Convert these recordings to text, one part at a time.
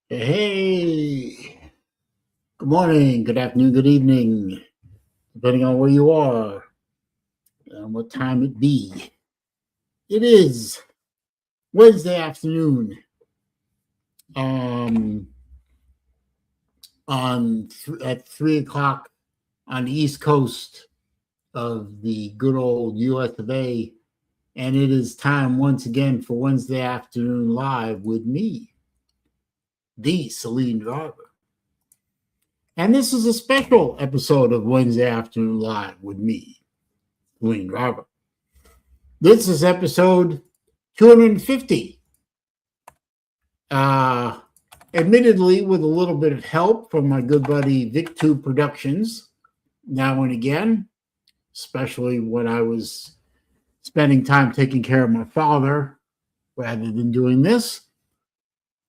Hey, good morning, good afternoon, good evening, depending on where you are and what time it be. It is Wednesday afternoon um, at 3 o'clock on the East Coast of the good old US of A. And it is time once again for Wednesday Afternoon Live with me, the SaleenDriver. And this is a special episode of Wednesday Afternoon Live with me, SaleenDriver. This is episode 250. Admittedly, with a little bit of help from my good buddy VicTube Productions now and again, especially when I was spending time taking care of my father rather than doing this,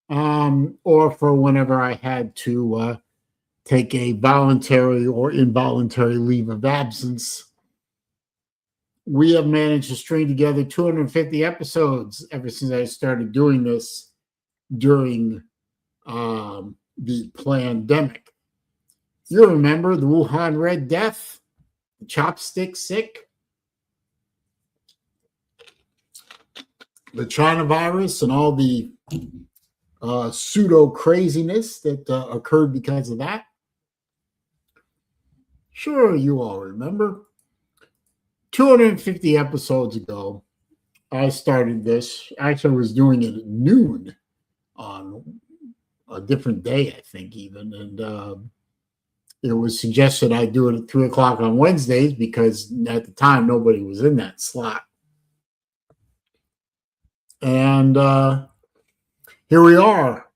or for whenever I had to take a voluntary or involuntary leave of absence. We have managed to string together 250 episodes ever since I started doing this during the pandemic. You remember the Wuhan Red Death, the Chopstick Sick, the China virus, and all the pseudo craziness that occurred because of that. Sure, you all remember. 250 episodes ago, I started this. Actually, I was doing it at noon on a different day, I think, even. And it was suggested I do it at 3 o'clock on Wednesdays because at the time, nobody was in that slot. And here we are,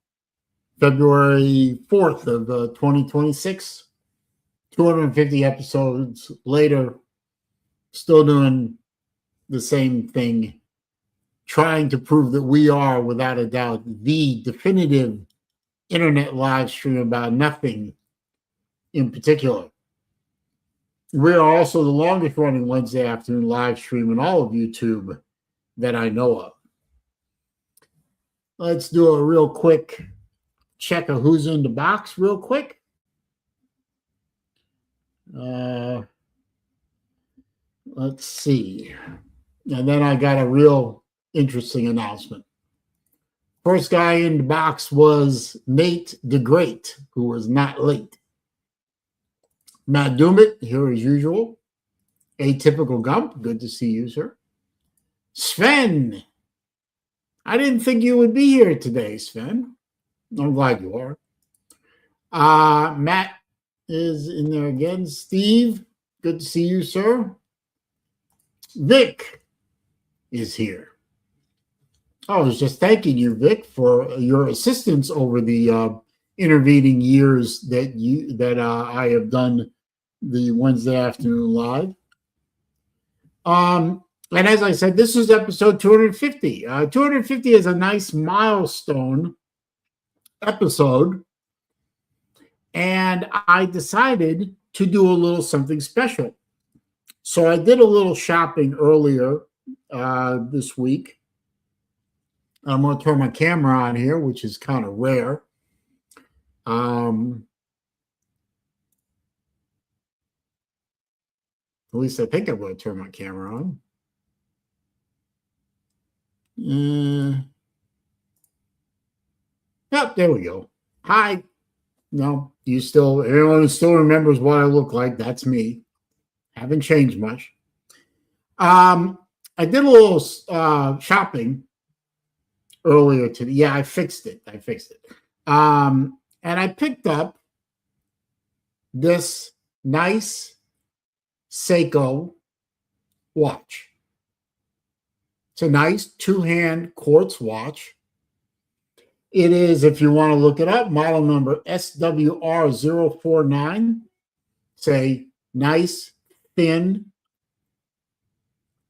February 4th of 2026, 250 episodes later, still doing the same thing, trying to prove that we are, without a doubt, the definitive internet live stream about nothing in particular. We are also the longest running Wednesday afternoon live stream in all of YouTube that I know of. Let's do a real quick check of who's in the box real quick. Let's see. And then I got a real interesting announcement. First guy in the box was Nate the Great, who was not late. Matt Doomit, here as usual. Atypical Gump, good to see you, sir. Sven, I didn't think you would be here today, Sven. I'm glad you are. Matt is in there again. Steve, good to see you, sir. Vic is here. I was just thanking you, Vic, for your assistance over the intervening years that I have done the Wednesday afternoon live. And as I said, this is episode 250. 250 is a nice milestone episode. And I decided to do a little something special. So I did a little shopping earlier this week. I'm going to turn my camera on here, which is kind of rare. At least I think I'm going to turn my camera on. Yep, there we go. Hi. No, everyone who still remembers what I look like, that's me. Haven't changed much. I did a little shopping earlier today. Yeah, I fixed it. And I picked up this nice Seiko watch. It's a nice two-hand quartz watch. It is, if you want to look it up, model number SWR049. It's a nice, thin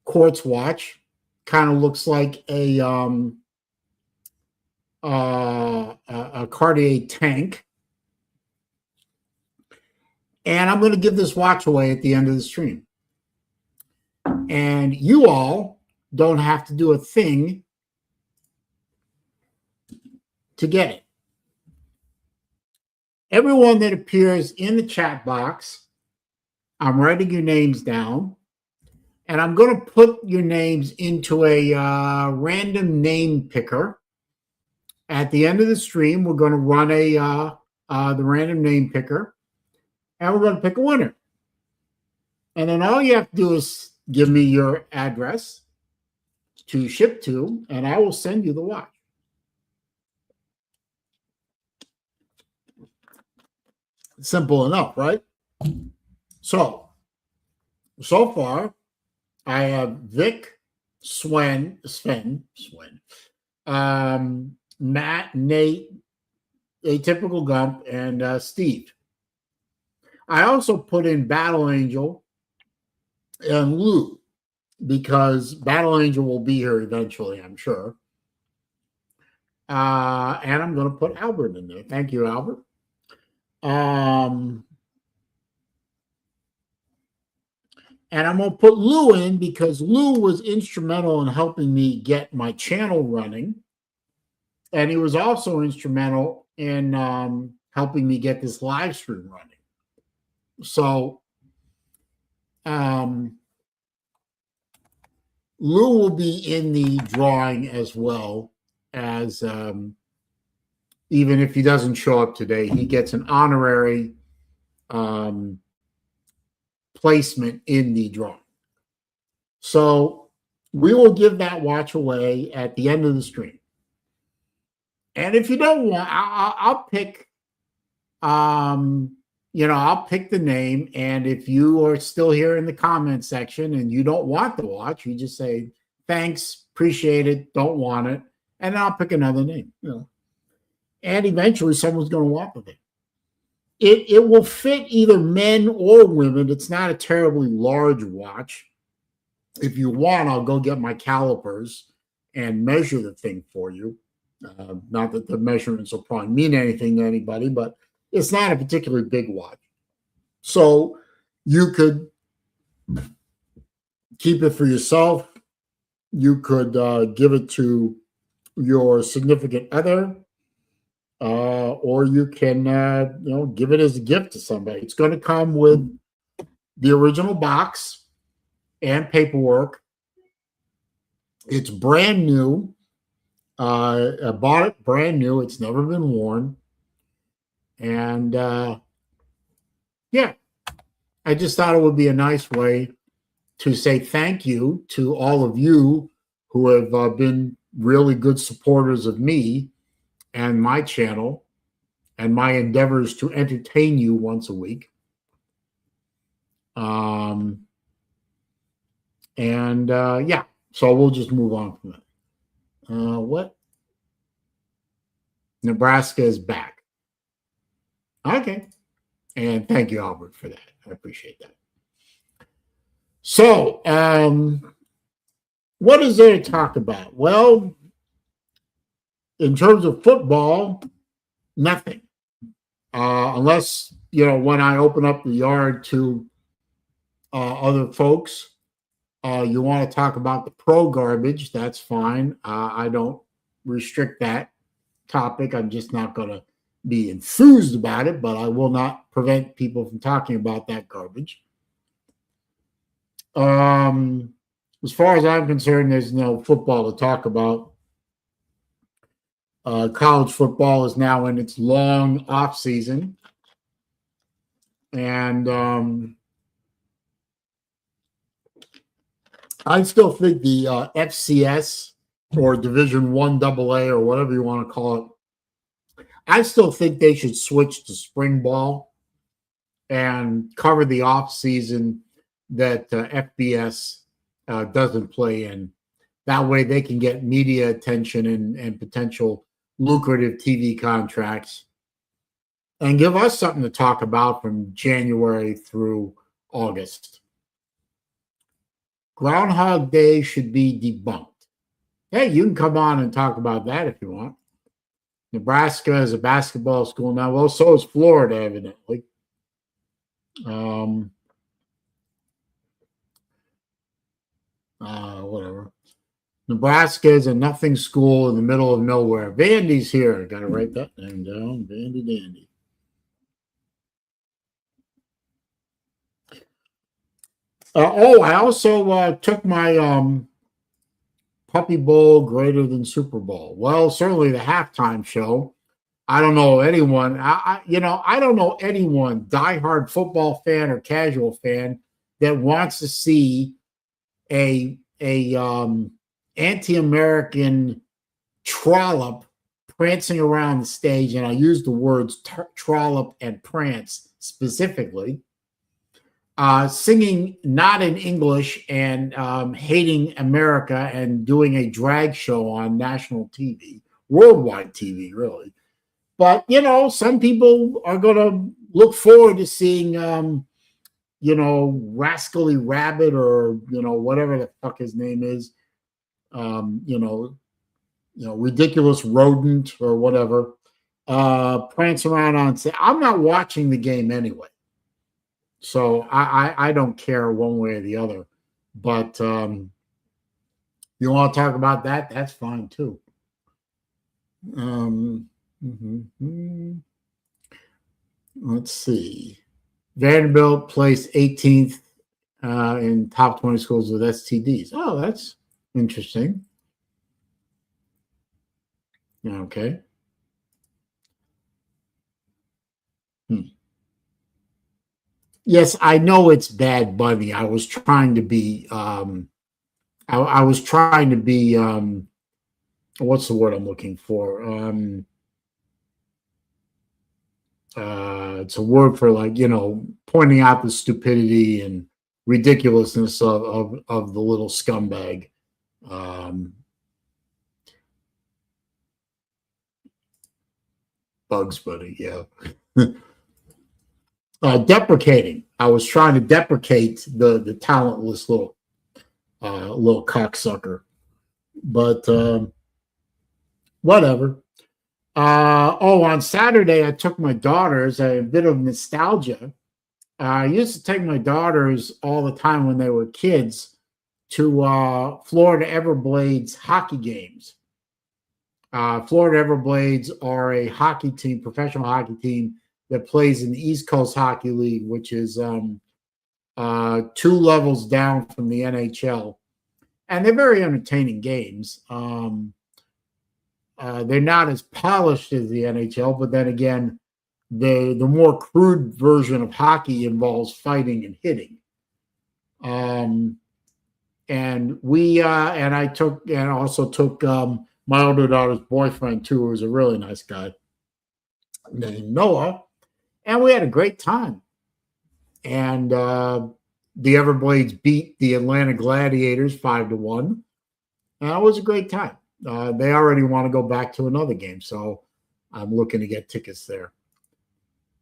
quartz watch. Kind of looks like a Cartier tank. And I'm going to give this watch away at the end of the stream. And you all don't have to do a thing to get it. Everyone that appears in the chat box, I'm writing your names down, and I'm going to put your names into a random name picker. At the end of the stream, we're going to run the random name picker, and we're going to pick a winner. And then all you have to do is give me your address to ship to, and I will send you the watch. Simple enough, right? So far, I have Vic, Sven, Matt, Nate, Atypical Gump, and Steve. I also put in Battle Angel and Lou, because Battle Angel will be here eventually, I'm sure. And I'm going to put Albert in there. Thank you, Albert. And I'm going to put Lou in because Lou was instrumental in helping me get my channel running. And he was also instrumental in helping me get this live stream running. So Lou will be in the drawing as well, as even if he doesn't show up today, he gets an honorary placement in the drawing. So we will give that watch away at the end of the stream. And if you don't want, I'll pick, I'll pick the name. And if you are still here in the comment section and you don't want the watch, you just say, thanks, appreciate it, don't want it. And I'll pick another name, And eventually someone's going to want the thing. It will fit either men or women. It's not a terribly large watch. If you want, I'll go get my calipers and measure the thing for you. Not that the measurements will probably mean anything to anybody, but it's not a particularly big watch. So you could keep it for yourself. You could give it to your significant other, or you can give it as a gift to somebody. It's going to come with the original box and paperwork. It's brand new. I bought it brand new. It's never been worn. And I just thought it would be a nice way to say thank you to all of you who have been really good supporters of me and my channel and my endeavors to entertain you once a week. So we'll just move on from that. What? Nebraska is back. Okay. And thank you, Albert, for that. I appreciate that. So, what is there to talk about? Well, in terms of football, nothing. Unless, when I open up the yard to other folks, you want to talk about the pro garbage, that's fine. I don't restrict that topic. I'm just not going to be enthused about it, but I will not prevent people from talking about that garbage. As far as I'm concerned, there's no football to talk about. College football is now in its long off season, and I still think the FCS or Division I AA or whatever you want to call it, I still think they should switch to spring ball and cover the off season that FBS doesn't play in. That way they can get media attention and potential lucrative TV contracts and give us something to talk about from January through August. Groundhog Day should be debunked. Hey, you can come on and talk about that if you want. Nebraska is a basketball school now. Well, so is Florida, evidently. Whatever. Nebraska is a nothing school in the middle of nowhere. Vandy's here. Got to write that name down. Vandy Dandy. I also took my Puppy Bowl greater than Super Bowl. Well, certainly the halftime show. I don't know anyone. I don't know anyone, diehard football fan or casual fan, that wants to see a anti-American trollop prancing around the stage, and I use the words trollop and prance specifically, singing not in English and hating America and doing a drag show on national TV, worldwide TV, really. But, some people are going to look forward to seeing, Rascally Rabbit, or, whatever the fuck his name is, Ridiculous Rodent or whatever, prance around on stage. I'm not watching the game anyway. So I don't care one way or the other. But you want to talk about that? That's fine too. Let's see. Vanderbilt placed 18th in top 20 schools with STDs. Oh, that's interesting. Okay. Yes, I know it's Bad Bunny. I was trying to be I was trying to be what's the word I'm looking for? It's a word for, like, pointing out the stupidity and ridiculousness of the little scumbag. Bugs Bunny, yeah. Deprecating. I was trying to deprecate the talentless little cocksucker, but whatever. On Saturday, I took my daughters, a bit of nostalgia. I used to take my daughters all the time when they were kids to Florida Everblades hockey games. Florida Everblades are a hockey team, professional hockey team, that plays in the East Coast Hockey League, which is 2 levels down from the NHL. And they're very entertaining games. They're not as polished as the NHL, but then again, the more crude version of hockey involves fighting and hitting. And I also took my older daughter's boyfriend too, who was a really nice guy named Noah, and we had a great time. And the Everblades beat the Atlanta Gladiators 5-1. And it was a great time. They already want to go back to another game, so I'm looking to get tickets there.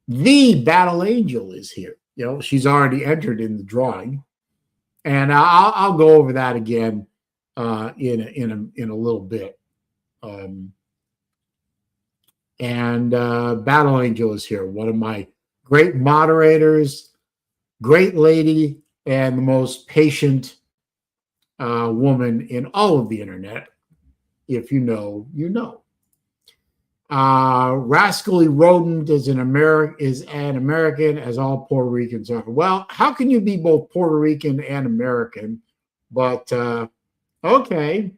The Battle Angel is here. She's already entered in the drawing, and I'll go over that again in a little bit. Battle Angel is here, one of my great moderators, great lady, and the most patient woman in all of the internet. If you know, you know. Rascally Rodent is an American, as all Puerto Ricans are. Well, how can you be both Puerto Rican and American? But okay,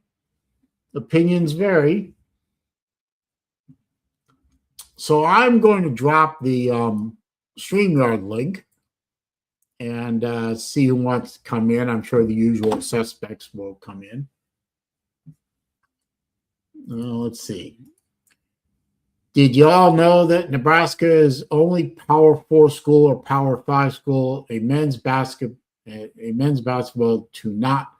opinions vary. So I'm going to drop the StreamYard link and see who wants to come in. I'm sure the usual suspects will come in. Let's see. Did you all know that Nebraska is only Power 4 school or Power 5 school, a men's basketball to not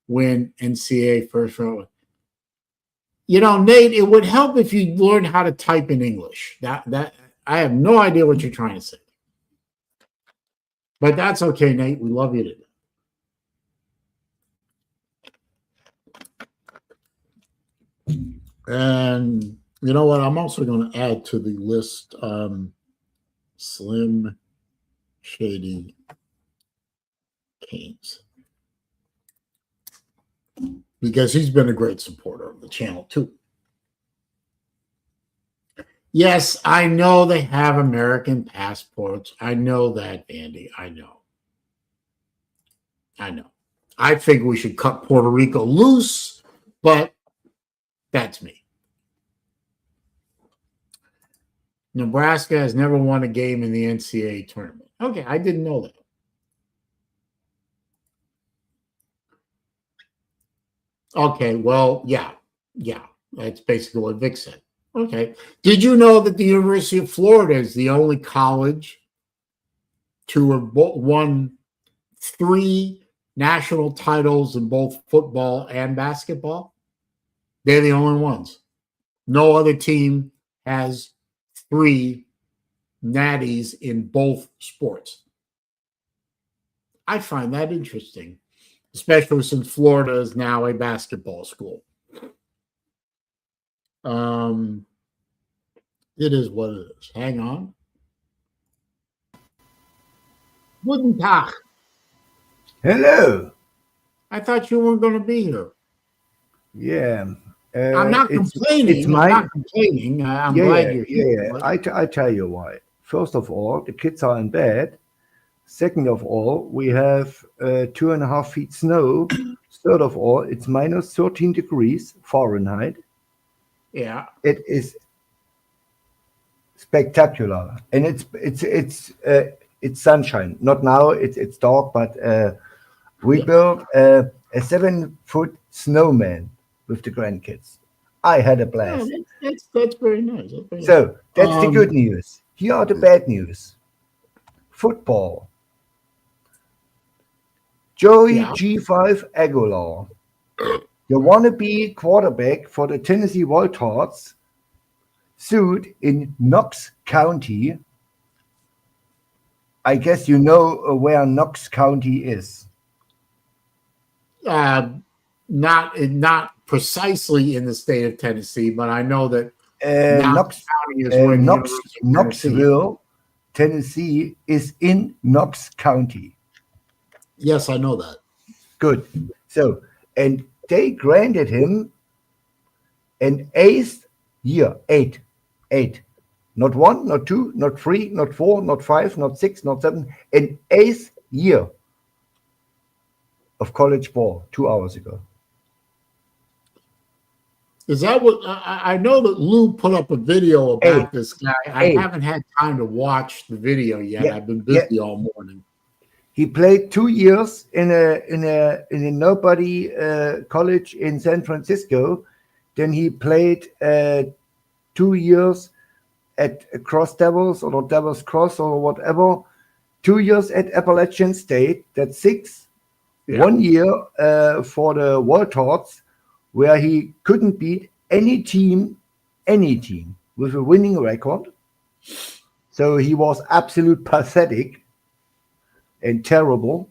win NCAA first round? Nate, it would help if you learned how to type in English. That I have no idea what you're trying to say. But that's okay, Nate. We love you today. And you know what? I'm also going to add to the list Slim Shady Canes, because he's been a great supporter of the channel too. Yes, I know they have American passports. I know that, Andy. I know. I know. I think we should cut Puerto Rico loose, but that's me. Nebraska has never won a game in the NCAA tournament. Okay, I didn't know that. Okay, well, yeah. That's basically what Vic said. Okay. Did you know that the University of Florida is the only college to have won 3 national titles in both football and basketball? They're the only ones. No other team has 3 natties in both sports. I find that interesting, especially since Florida is now a basketball school. It is what it is. Hang on. Guten Tag. Hello. I thought you weren't going to be here. Yeah. I'm not complaining. I'm not complaining. I'm glad you're here. Yeah. I tell you why. First of all, the kids are in bed. Second of all, we have 2.5 feet snow. Third of all, it's minus 13 degrees Fahrenheit. Yeah. It is spectacular, and it's sunshine. Not now. It's dark, but we built a 7-foot snowman with the grandkids. I had a blast. Yeah, that's very nice. So that's the good news. Here are the bad news. Football. Joey G5 Aguilar, the wannabe quarterback for the Tennessee Wildcats, sued in Knox County. I guess you know where Knox County is. Not precisely in the state of Tennessee, but I know that Knox County is where Knoxville, Tennessee is in Knox County. Yes, I know that. Good. So, and they granted him an 8th year, eight, not 1, not 2, not 3, not 4, not 5, not 6, not 7, an 8th year of college ball 2 hours ago. Is that what I know that Lou put up a video about this guy? I haven't had time to watch the video yet. I've been busy all morning. He played 2 years in a nobody college in San Francisco. Then he played 2 years at Cross Devils or Devils Cross or whatever. 2 years at Appalachian State. That's 6. 1 year for the Wildcats, where he couldn't beat any team with a winning record. So he was absolute pathetic and terrible.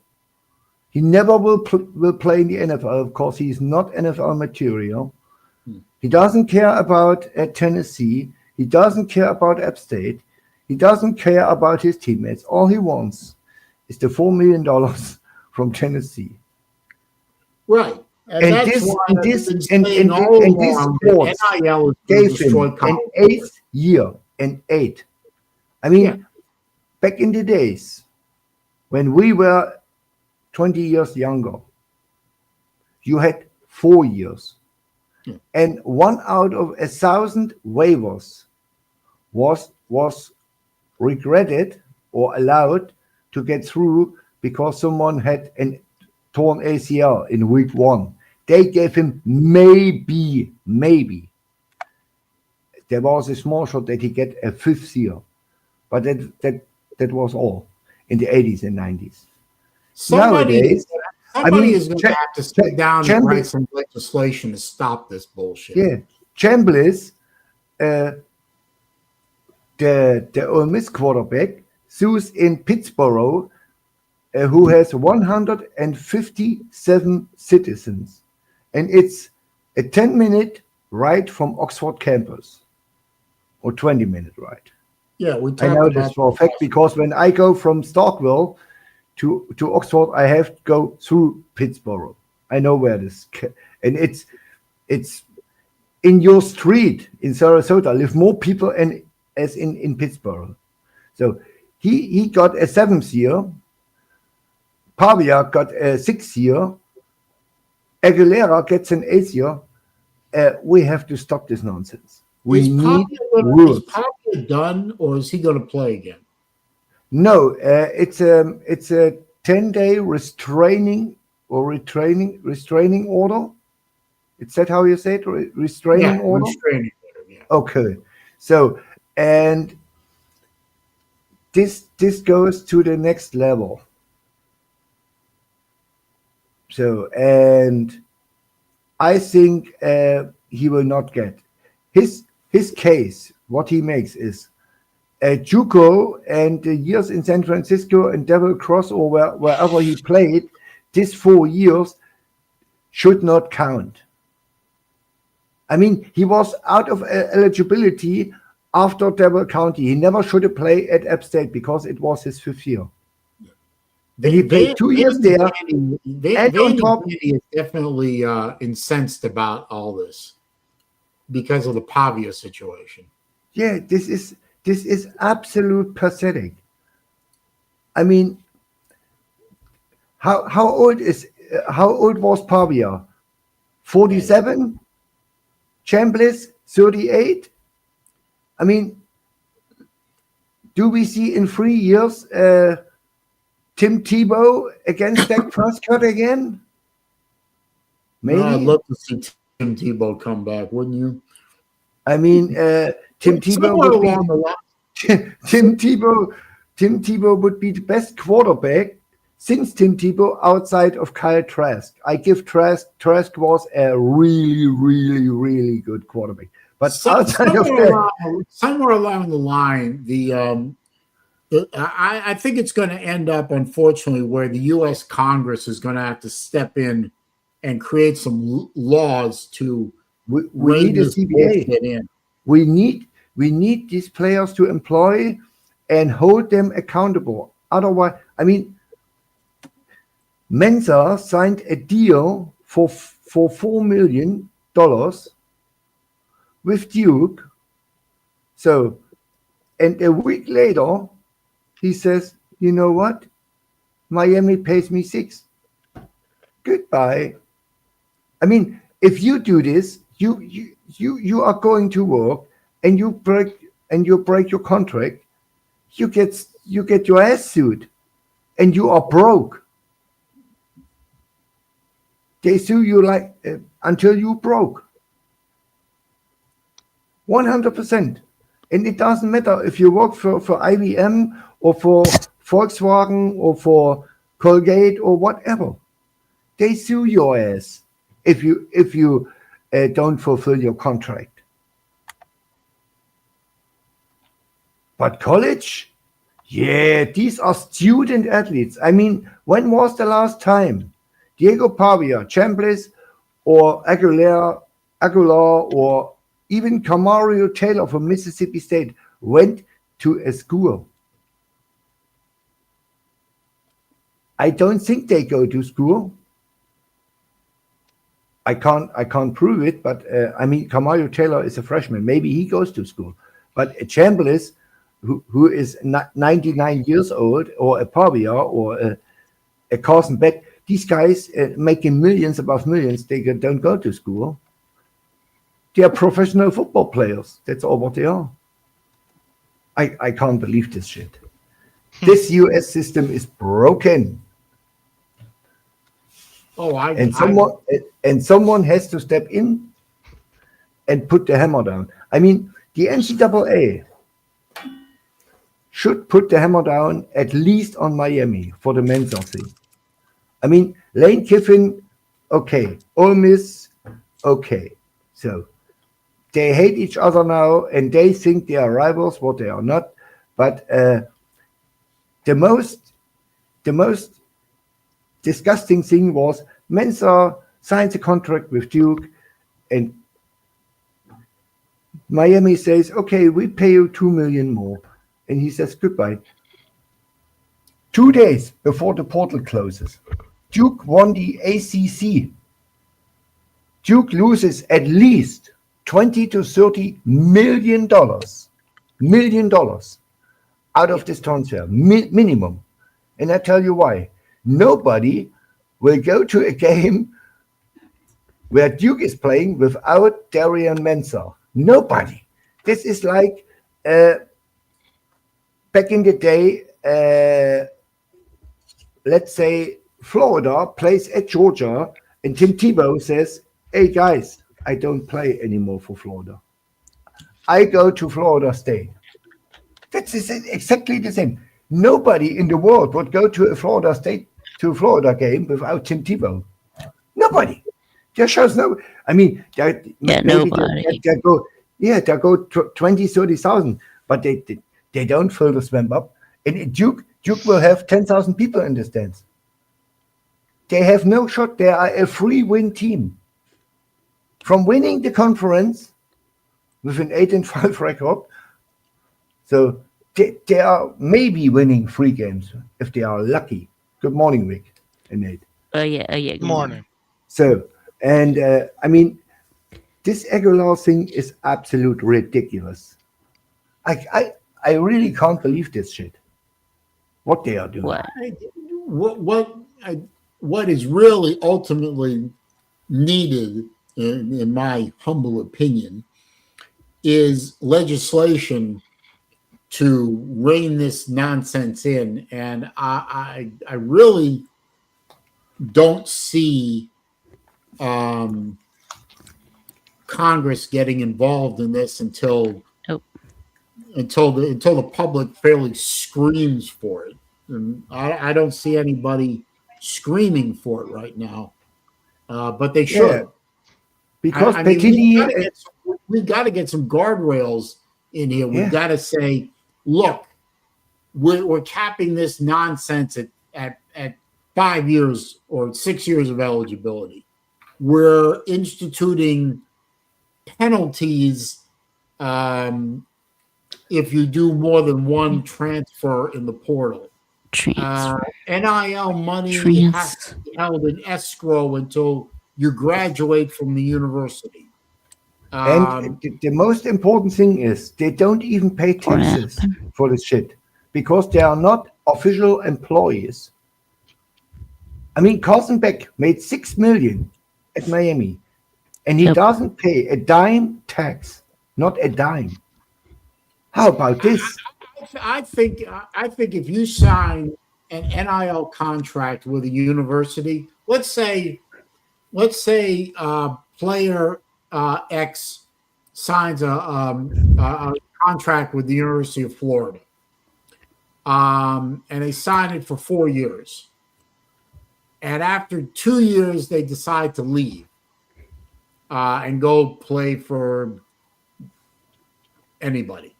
He never will play in the NFL. Of course, he's not NFL material. He doesn't care about Tennessee. He doesn't care about App State. He doesn't care about his teammates. All he wants is the $4 million from Tennessee. Right. And this sport gave him an 8th year, an 8. I mean, back in the days, when we were 20 years younger, you had 4 years. And 1 out of 1,000 waivers was regretted or allowed to get through because someone had a torn ACL in week 1. They gave him maybe. There was a small shot that he get a 5th year. But that was all in the 80s and 90s. Somebody is going to have to sit down and write some legislation to stop this bullshit. Yeah. Chambliss, the Ole Miss quarterback, sues in Pittsburgh, who has 157 citizens. And it's a 10-minute ride from Oxford campus, or 20-minute ride. Yeah, I know this for a fact because when I go from Starkville to Oxford, I have to go through Pittsburgh. I know where this, and it's in your street in Sarasota live more people as in Pittsburgh. So he got a 7th year Pavia got a 6 year. Aguilera gets an 8 year. We have to stop this nonsense. We need rules. Is Pavia done, or is he going to play again? No, it's a 10-day restraining order. Is that how you say it? Restraining order? Restraining order, yeah. Okay. So, and this goes to the next level. So, and I think he will not get his case. What he makes is JUCO and the years in San Francisco and Devil Cross or wherever he played, these 4 years should not count. I mean, he was out of eligibility after Devil County. He never should have played at App State because it was his 5th year. Then he played 2 years there. And on top, he is definitely incensed about all this because of the Pavia situation. Yeah, this is absolute pathetic. I mean, how old was Pavia? 47? Chambliss 38? I mean, do we see in 3 years Tim Tebow against Dak Prescott again? Maybe. No, I'd love to see Tim Tebow come back, wouldn't you? I mean, Tim Tebow would be the best quarterback since Tim Tebow outside of Kyle Trask. I give Trask was a really, really, really good quarterback. But outside of that, somewhere along the line, I think it's going to end up, unfortunately, where the U.S. Congress is going to have to step in and create some laws to. We need a CBA. We need these players to employ and hold them accountable. Otherwise, I mean, Mensa signed a deal for $4 million with Duke. So, and a week later, he says, "You know what? Miami pays me $6. Goodbye." I mean, if you do this, you are going to work and you break your contract, you get your ass sued and you are broke. They sue you like until you broke. 100%. And it doesn't matter if you work for IBM or for Volkswagen or for Colgate or whatever. They sue your ass if you don't fulfill your contract. But college? Yeah, these are student athletes. I mean, when was the last time Diego Pavia, Chambliss, or Aguilar, or even Camario Taylor from Mississippi State went to a school? I don't think they go to school. I can't prove it, but I mean, Camario Taylor is a freshman. Maybe he goes to school. But a Chambliss, who is 99 years old, or a Pavia, or a Carson Beck, these guys making millions above millions, they don't go to school. They are professional football players. That's all what they are. I can't believe this shit. This US system is broken. Someone has to step in and put the hammer down. I mean, the NCAA should put the hammer down at least on Miami for the Mensa thing. I mean, Lane Kiffin, okay. Ole Miss, okay. So they hate each other now, and they think they are rivals, what they are not. But the most disgusting thing was Mensa signs a contract with Duke, and Miami says, "Okay, we pay you $2 million more," and he says goodbye. 2 days before the portal closes, Duke won the ACC. Duke loses at least $20 to $30 million out of this transfer, minimum. And I tell you why. nobody will go to a game where Duke is playing without Darian Mensah. Nobody. This is like back in the day, let's say Florida plays at Georgia, and Tim Tebow says, "Hey guys, I don't play anymore for Florida. I go to Florida State." That's exactly the same. Nobody in the world would go to a Florida game without Tim Tebow. Nobody. There shows no. I mean, maybe nobody. they go 20, 30,000, but they don't fill the swamp up. And Duke will have 10,000 people in the stands. They have no shot. They are a free win team. From winning the conference with an 8-5 record, so they are maybe winning 3 games if they are lucky. Good morning, Rick and Nate. Good morning. So, and I mean, this Aguilar thing is absolute ridiculous. I really can't believe this shit. What they are doing. What is really ultimately needed, in my humble opinion, is legislation to rein this nonsense in, and I really don't see Congress getting involved in this until the public fairly screams for it, and I don't see anybody screaming for it right now, but they should. Yeah. Because we've got to get some guardrails in here. We've got to say, look, we're capping this nonsense at 5 years or 6 years of eligibility. We're instituting penalties if you do more than one transfer in the portal. NIL money has to be held in escrow until you graduate from the university. And the most important thing is they don't even pay taxes for this shit because they are not official employees. I mean, Carson Beck made $6 million at Miami, and he doesn't pay a dime tax, not a dime. How about this? I think if you sign an NIL contract with a university, let's say player X signs a contract with the University of Florida, and they sign it for 4 years, and after 2 years they decide to leave and go play for anybody.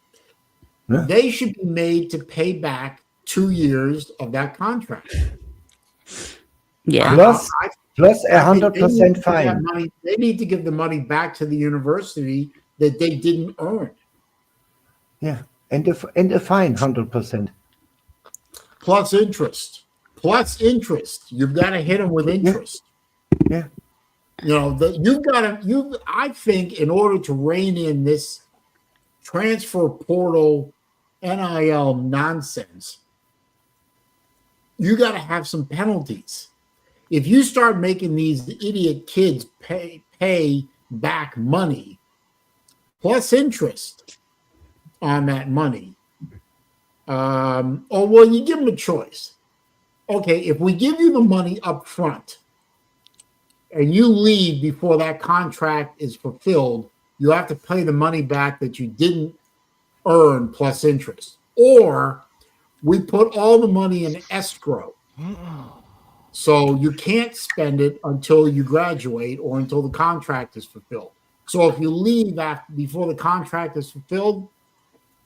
Yeah. They should be made to pay back 2 years of that contract. Yeah. Plus 100% fine. They need to give the money back to the university that they didn't earn. Yeah, and the fine 100%. Plus interest. You've got to hit them with interest. Yeah. You know, I think in order to rein in this transfer portal NIL nonsense, you got to have some penalties. If you start making these idiot kids pay back money plus interest on that money, you give them a choice. Okay, if we give you the money up front and you leave before that contract is fulfilled, you have to pay the money back that you didn't earn plus interest. Or we put all the money in escrow. So you can't spend it until you graduate or until the contract is fulfilled. So if you leave before the contract is fulfilled,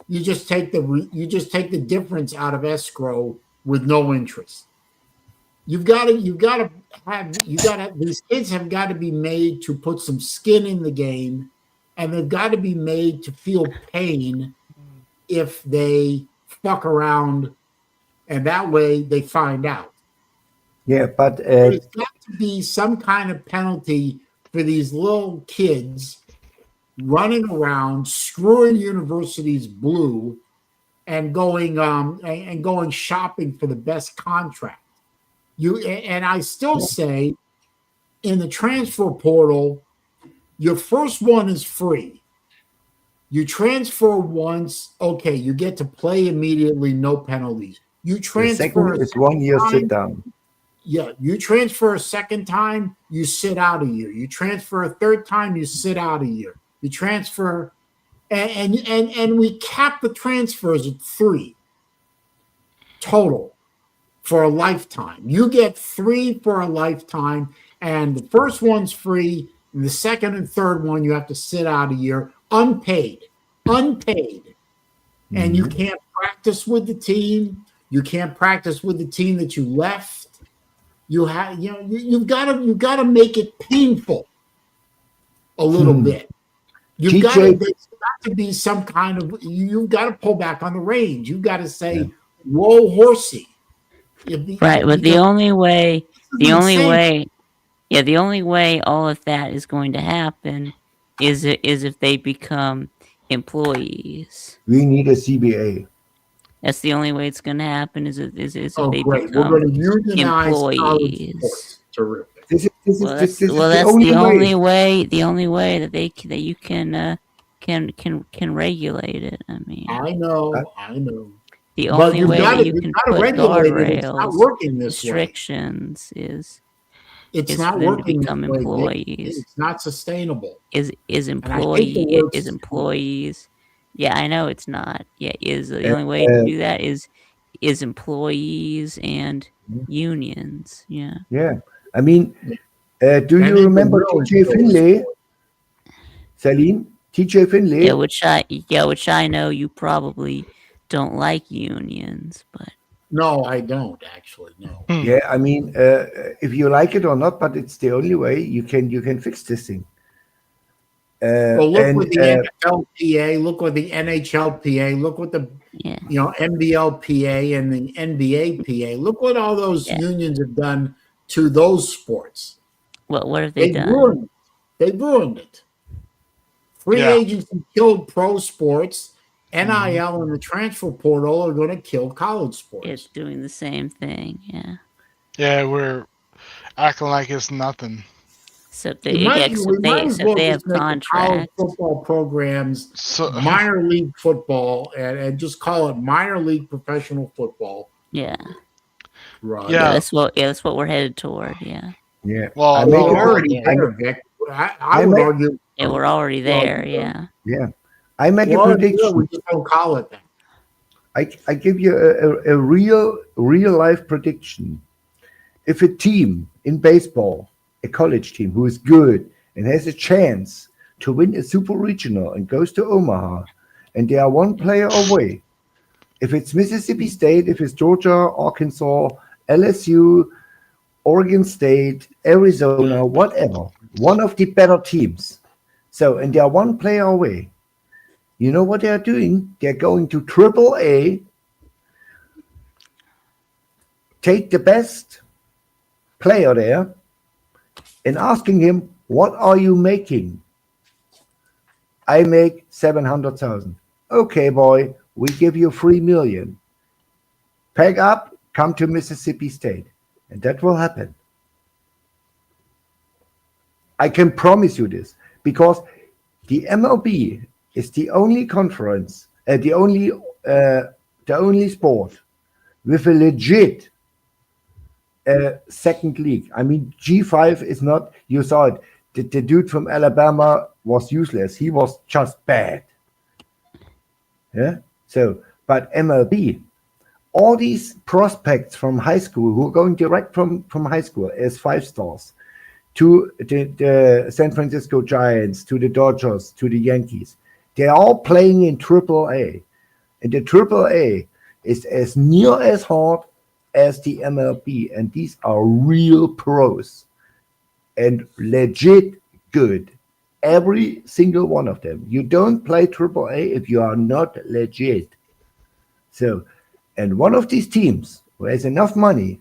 you just take the difference out of escrow with no interest. These kids have got to be made to put some skin in the game, and they've got to be made to feel pain if they fuck around, and that way they find out. Yeah, but there's got to be some kind of penalty for these little kids running around, screwing universities blue, and going shopping for the best contract. And I still say in the transfer portal, your first one is free. You transfer once, okay, you get to play immediately, no penalties. You The transfer second is 1 year sit down. Yeah, you transfer a second time, you sit out a year. You transfer a third time, you sit out a year. You transfer, and we cap the transfers at 3 total for a lifetime. You get 3 for a lifetime, and the first one's free, and the second and third one you have to sit out a year, unpaid, and you can't practice with the team. You can't practice with the team that you left. You've got to make it painful a little bit. There's got to be some kind of, you've got to pull back on the reins. You've got to say, whoa, horsey. Right, but the only way all of that is going to happen is if they become employees. We need a CBA. That's the only way it's going to happen is if they great. become We're going to unionize employees. Terrific. This is That's the only way. The only way that you can regulate it. I mean, I know. the only way that you can put guardrails, it's not working this restrictions way. It's not for them to working become this way. employees. It's not sustainable. Is employees. Yeah, I know it's not. Yeah, is the only way to do that is employees and unions. Yeah. Yeah. I mean, do you remember TJ Finlay? Saleen? TJ Finlay? Yeah, which I know you probably don't like unions, but no, I don't actually. No. Yeah, I mean, if you like it or not, but it's the only way you can fix this thing. Well, look with the NFLPA, look with the NHLPA, look with the NBLPA and the NBAPA. Look what all those unions have done to those sports. What have they done? They've ruined it. Free agency killed pro sports. NIL and the transfer portal are going to kill college sports. It's doing the same thing. Yeah. Yeah, we're acting like it's nothing. So they have contracts. College football programs, minor league football, and just call it minor league professional football. Yeah. Right. Yeah. That's what we're headed toward. Yeah. Yeah. Well, we're already there, Vic. I would argue. Yeah, we're already there. Yeah. Yeah. I make a prediction. We just don't call it that. I give you a real life prediction. If a team in baseball, a college team who is good and has a chance to win a super regional and goes to Omaha, and they are one player away, if it's Mississippi State, if it's Georgia, Arkansas, LSU, Oregon State, Arizona, whatever, one of the better teams. So, and they are one player away. You know what they are doing? They're going to AAA, take the best player there, and asking him, what are you making? I make 700,000. Okay, boy, we give you 3 million. Pack up, come to Mississippi State. And that will happen. I can promise you this, because the MLB is the only conference, the only sport with a legit second league. I mean, G5 is not, you saw it, the dude from Alabama was useless. He was just bad. Yeah. So, but MLB, all these prospects from high school who are going direct from high school as 5 stars to the San Francisco Giants, to the Dodgers, to the Yankees, they're all playing in AAA. And the AAA is as near as hard as the MLB. And these are real pros and legit good. Every single one of them. You don't play AAA if you are not legit. So, and one of these teams who has enough money,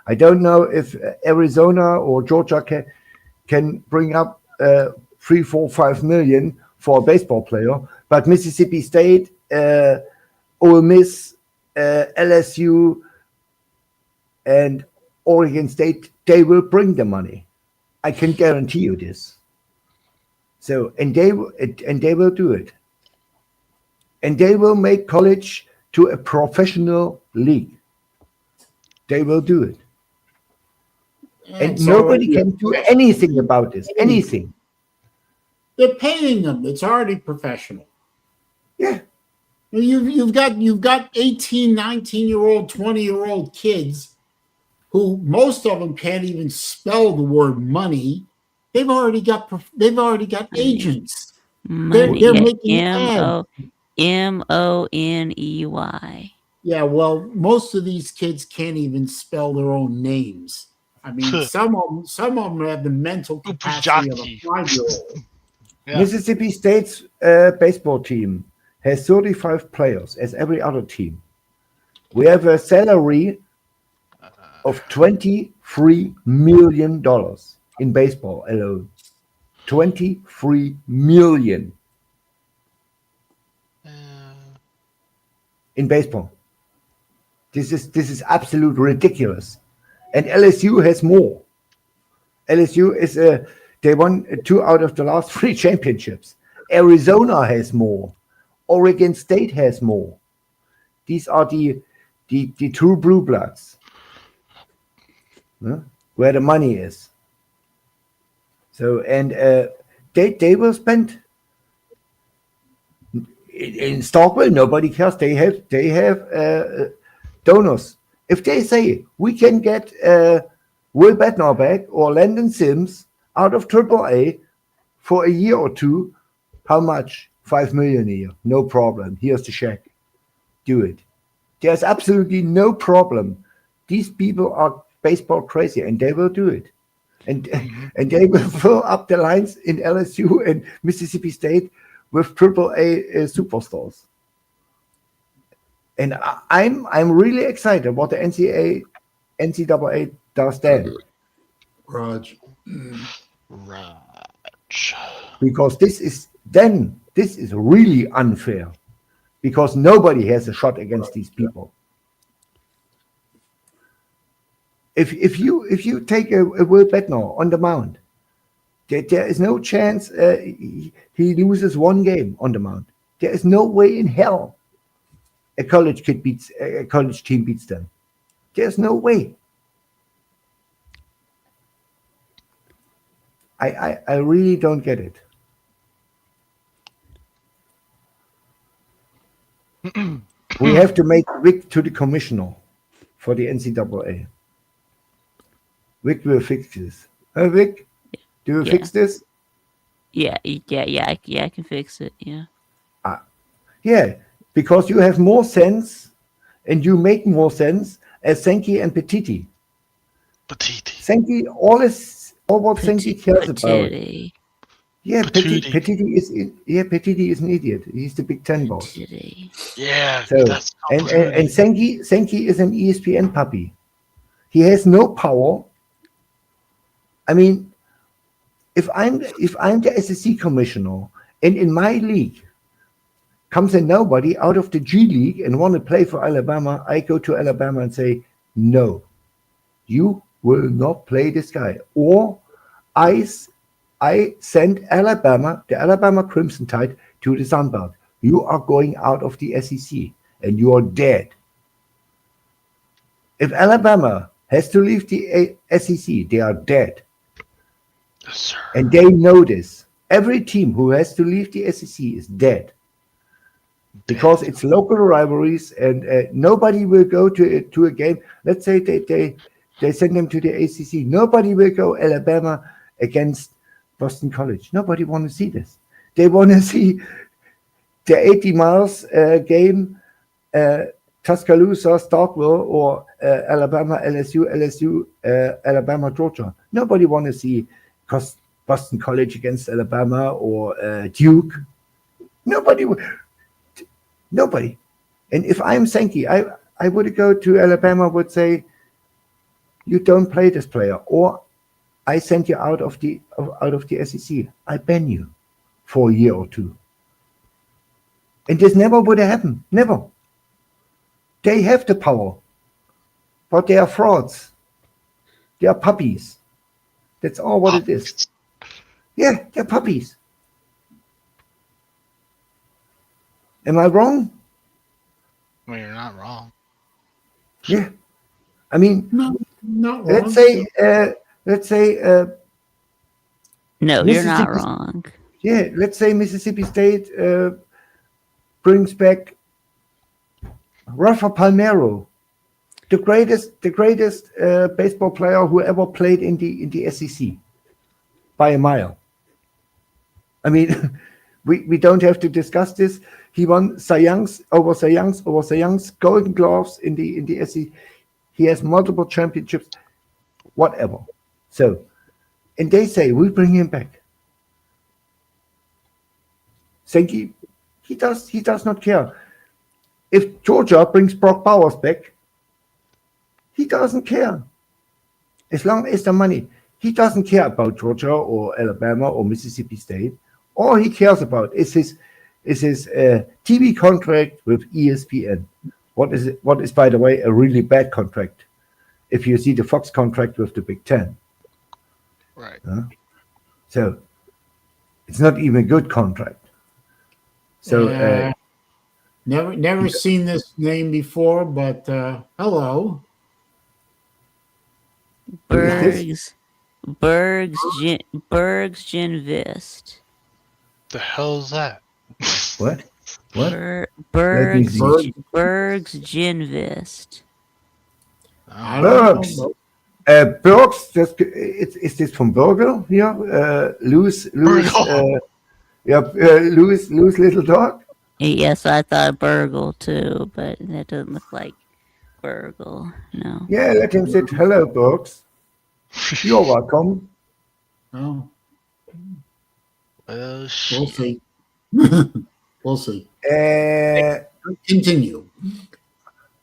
I don't know if Arizona or Georgia can bring up 3, 4, 5 million for a baseball player, but Mississippi State, Ole Miss, LSU, and Oregon State, they will bring the money. I can guarantee you this. So, and they will do it. And they will make college to a professional league. They will do it. And It's nobody already can do anything about this. Anything. They're paying them. It's already professional. Yeah. You've got 18, 19-year-old, 20-year-old kids who most of them can't even spell the word money. They've already got agents. Money. They're making ads. Money. Yeah, well, most of these kids can't even spell their own names. I mean, some of them have the mental capacity of a 5-year-old. Yeah. Mississippi State's baseball team has 35 players, as every other team. We have a salary of $23 million in baseball alone. 23 million in baseball. This is absolute ridiculous. And LSU has more. LSU is they won 2 out of the last 3 championships. Arizona has more. Oregon State has more. These are the true blue bloods, where the money is. So, and they will spend in Starkville. Nobody cares. They have donors. If they say we can get Will Bednar back or Landon Sims out of AAA for a year or 2, how much? $5 million a year. No problem. Here's the check. Do it. There's absolutely no problem. These people are baseball crazy, and they will do it. And they will fill up the lines in LSU and Mississippi State with AAA superstars. And I'm really excited what the NCAA does then. Raj. Because this is really unfair. Because nobody has a shot against these people. If you take a Will Bednar on the mound, there is no chance he loses 1 game on the mound. There is no way in hell a college team beats them. There's no way. I really don't get it. We have to make Vic to the commissioner for the NCAA. Vic will fix this. Vic, do you fix this? Yeah, I can fix it. Yeah. Yeah, because you have more sense and you make more sense as Sankey and Petiti. Sankey, all what Sankey cares about. Yeah, Petiti is an idiot. He's the Big Ten boss. Yeah. So, and Sankey is an ESPN puppy. He has no power. I mean, if I'm the SEC commissioner and in my league comes a nobody out of the G League and want to play for Alabama, I go to Alabama and say, no, you will not play this guy. Or I send Alabama, the Alabama Crimson Tide, to the Sun Belt. You are going out of the SEC and you are dead. If Alabama has to leave the SEC, they are dead. Yes, sir. And they know this. Every team who has to leave the SEC is dead. Because it's local rivalries and nobody will go to a game. Let's say they send them to the ACC. Nobody will go Alabama against Boston College. Nobody want to see this. They want to see the 80 miles game, Tuscaloosa, Starkville, or Alabama, LSU, Alabama, Georgia. Nobody want to see Boston College against Alabama or Duke. Nobody. And if I'm Sankey, I would go to Alabama, would say, you don't play this player, or I send you out of the SEC. I ban you for a year or 2. And this never would have happened. Never. They have the power, but they are frauds. They are puppies. That's all what it is. Yeah, they're puppies. Am I wrong? I mean, you're not wrong. Yeah. I mean, No, not wrong. let's say No, you're not Mississippi. wrong. Yeah, let's say Mississippi State brings back Rafa Palmeiro, the greatest baseball player who ever played in the SEC by a mile. I mean, we don't have to discuss this. He won Cy Youngs, Golden Gloves in the SEC. He has multiple championships, whatever. So, and they say we bring him back. Sankey, he does not care. If Georgia brings Brock Bowers back, he doesn't care. As long as the money, he doesn't care about Georgia or Alabama or Mississippi State. All he cares about is his TV contract with ESPN. What is, by the way, a really bad contract. If you see the Fox contract with the Big Ten, Right. So it's not even a good contract. So never seen this name before, but hello. Bergs Ginvist. The hell's that? what? Bergs see. Ginvist. I don't Bergs. know. Bergs, is this from Burger here? Louis, Louis little dog. Yes, I thought Burgle too, but that doesn't look like Burgle. No. Yeah, let him sit. Hello, Bergs. You're welcome. Oh, Well, we'll shit. see. We'll see. The Continue.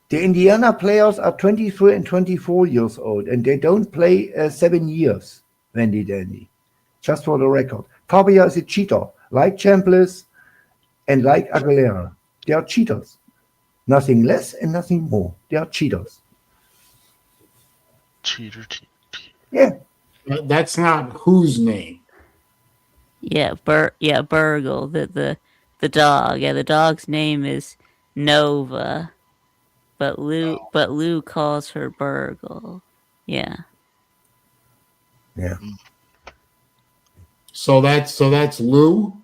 Indiana players are 23 and 24 years old, and they don't play 7 years, Randy Dandy. Just for the record. Fabia is a cheater, like Chambliss and like Aguilera. They are cheaters. Nothing less and nothing more. They are cheaters. Cheater. Yeah. That's not whose name. Yeah, Burgle, the dog. Yeah, the dog's name is Nova, but Lou calls her Burgle. Yeah. Yeah. So that's Lou.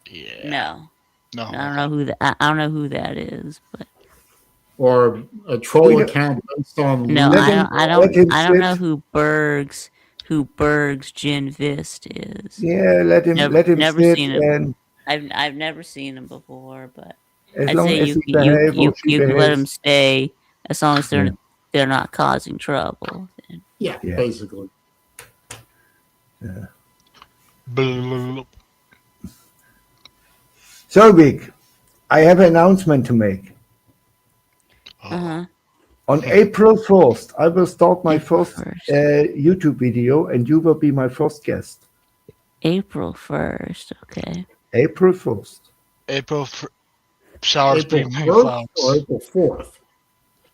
Yeah. No, No. I don't know who that. I don't know who that is, but Or a troll account based on no, Lou. I don't know who Bergs Ginvist is. Yeah, let him Never sit, seen him. and I've never seen him before, but as I'd long say as you he behaves or she can let him behaves. stay as long as they're not causing trouble. Yeah, Yeah. basically. Blah. So, Vic, I have an announcement to make. Uh-huh. On April 1st, I will start my April first 1st. YouTube video, and you will be my first guest. April 1st, okay. April 1st. Shower April stream 1st or April 4th?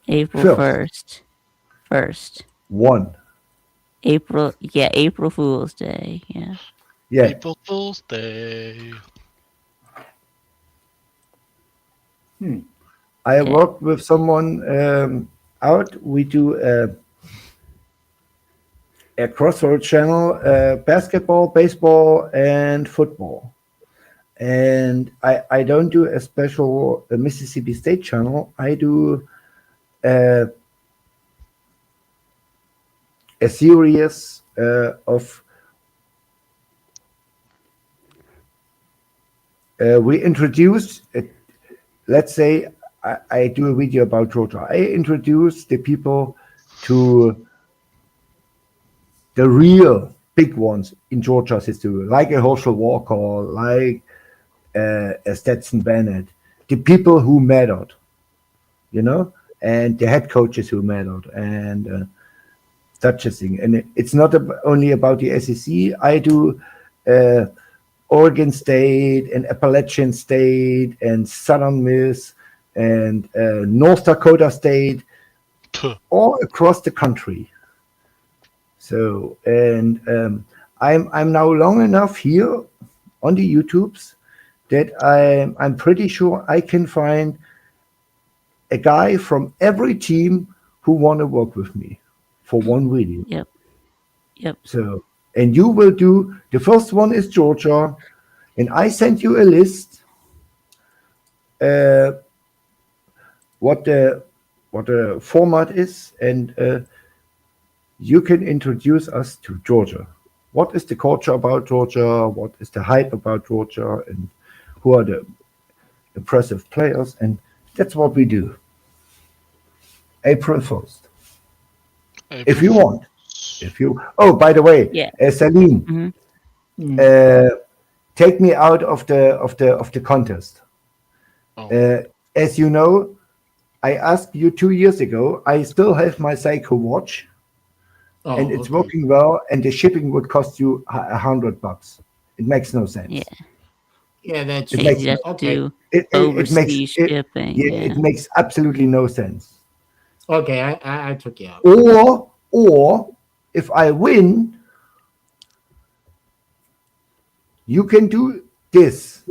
April First. 1st. 1. April Fool's Day, yeah. Yeah. April Fool's Day. I Okay. worked with someone out. We do a crossroad channel, basketball, baseball, and football. And I don't do a special Mississippi State channel. I do a series of we introduce, let's say I do a video about Georgia. I introduce the people to the real big ones in Georgia's history, like a Herschel Walker, like a Stetson Bennett, the people who mattered, and the head coaches who mattered, and such a thing. And it's not only about the SEC. I do Oregon State and Appalachian State and Southern Miss and North Dakota State, Puh. all across the country. So, and I'm now long enough here on the YouTubes that I'm pretty sure I can find a guy from every team who want to work with me for one video. Yep. So, and you will do, the first one is Georgia, and I sent you a list what the format is, and you can introduce us to Georgia. What is the culture about Georgia? What is the hype about Georgia? And who are the impressive players? And that's what we do. April 1st. If you want. If you. Oh, by the way, Yeah. Saleen, take me out of the contest. Oh. As you know, I asked you 2 years ago. I still have my Seiko watch, and it's working well. And the shipping would cost you $100. It makes no sense. Yeah, that's It makes do it overseas makes shipping. it makes absolutely no sense. okay. I took you out. Or if I win, you can do this.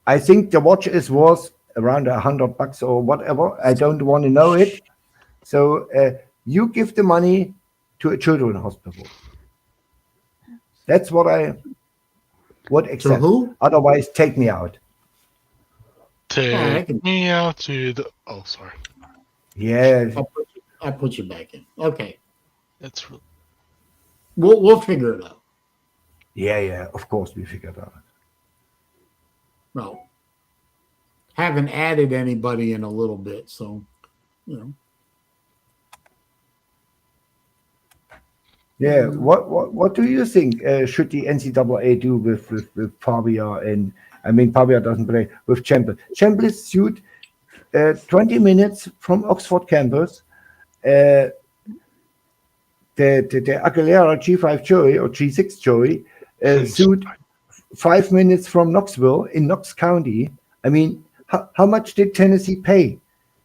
I think the watch is worth around $100 or whatever. I don't want to know it. So you give the money to a children's hospital. That's what I would accept. To who? Otherwise, take me out. Take me out to the. Oh, sorry. Yeah. I'll put you back in. Okay. That's. We'll figure it out. Yeah. Of course, we figured out. No. Haven't added anybody in a little bit, so you know. Yeah. What do you think should the NCAA do with Fabia? And I mean, Fabia doesn't play with Chambliss. Chambliss sued 20 minutes from Oxford campus. The Aguilera G5 jury or G6 jury sued 5 minutes from Knoxville in Knox County. I mean, how much did Tennessee pay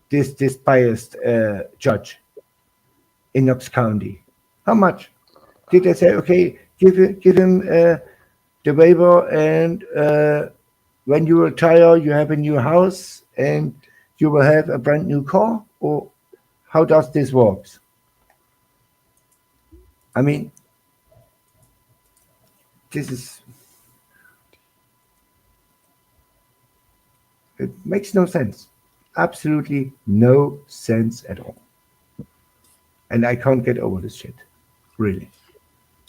this biased judge in Knox County? How much did they say? Okay, give him the waiver, and when you retire, you have a new house and you will have a brand new car? Or how does this work? I mean, it makes no sense. Absolutely no sense at all. And I can't get over this shit. Really.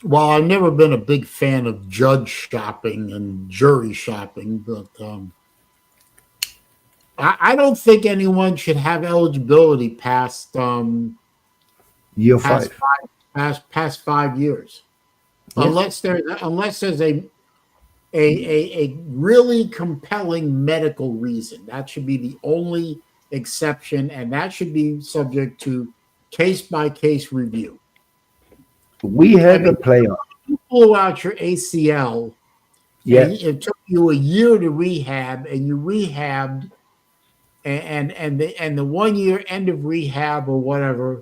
Well, I've never been a big fan of judge shopping and jury shopping, but I don't think anyone should have eligibility past Year 5. past 5 years, Yes. unless there's a really compelling medical reason. That should be the only exception, and that should be subject to case-by-case review. We had a player. You blew out your ACL. Yeah. And it took you a year to rehab, and you rehabbed, and the 1 year end of rehab or whatever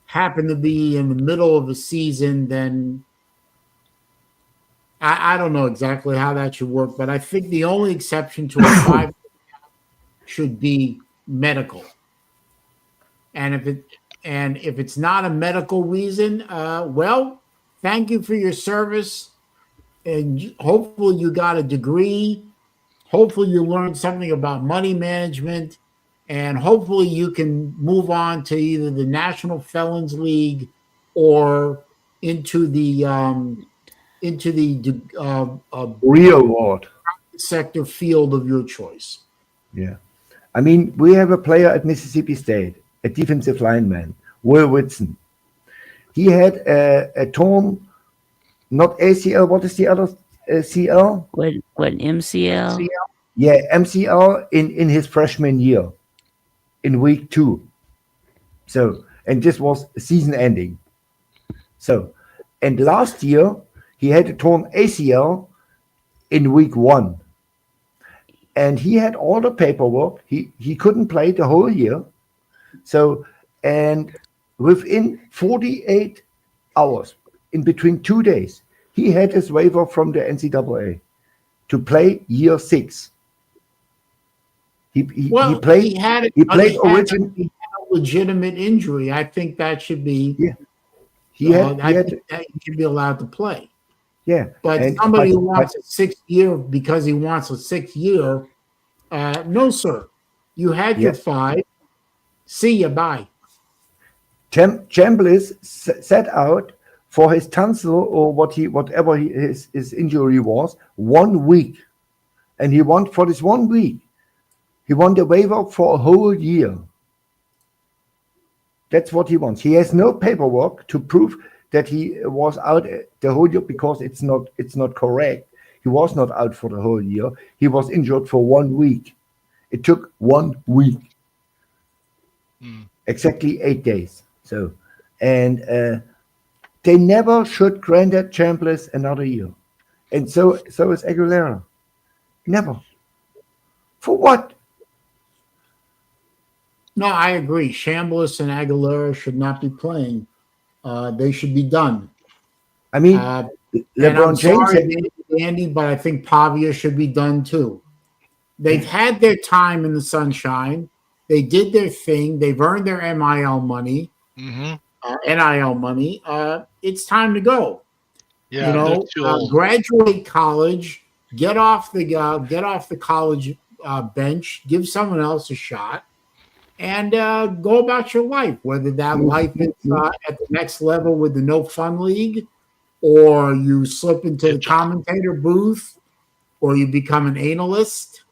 happened to be in the middle of the season. Then I don't know exactly how that should work, but I think the only exception to a 5 should be medical. And if it's not a medical reason, well, thank you for your service, and hopefully you got a degree. Hopefully you learned something about money management, and hopefully you can move on to either the National Felons League or into the real world sector field of your choice. Yeah. I mean, we have a player at Mississippi State, a defensive lineman, Will Whitson. He had a torn, not ACL, what is the other CL? What MCL? Yeah, MCL in his freshman year, in week 2. So, and this was season ending. So, and last year he had a torn ACL in week 1. And he had all the paperwork. He couldn't play the whole year. So, and within 48 hours, in between 2 days, he had his waiver from the NCAA to play year 6. He Well, played. he had He played a originally. legitimate injury. I think that should be. Yeah, he had. I think that he should be allowed to play. Yeah, But and somebody who wants a 6th year because he wants a 6th year, no, sir. You had your 5. See you. Bye. Chambliss set out for his tonsil or whatever his injury was 1 week, and he won for this 1 week. He won the waiver for a whole year. That's what he wants. He has no paperwork to prove that he was out the whole year, because it's not correct. He was not out for the whole year. He was injured for 1 week. It took 1 week, exactly 8 days. So, and they never should grant Chambliss another year, and so is Aguilera. Never. For what? No, I agree. Chambliss and Aguilera should not be playing. They should be done. I mean, And LeBron I'm James. sorry, Andy, but I think Pavia should be done too. They've had their time in the sunshine. They did their thing. They've earned their NIL money. NIL money. It's time to go. Yeah, Graduate college. Get off the college bench. Give someone else a shot, and go about your life. Whether that life is at the next level with the No Fun League, or you slip into the commentator booth, or you become an analyst,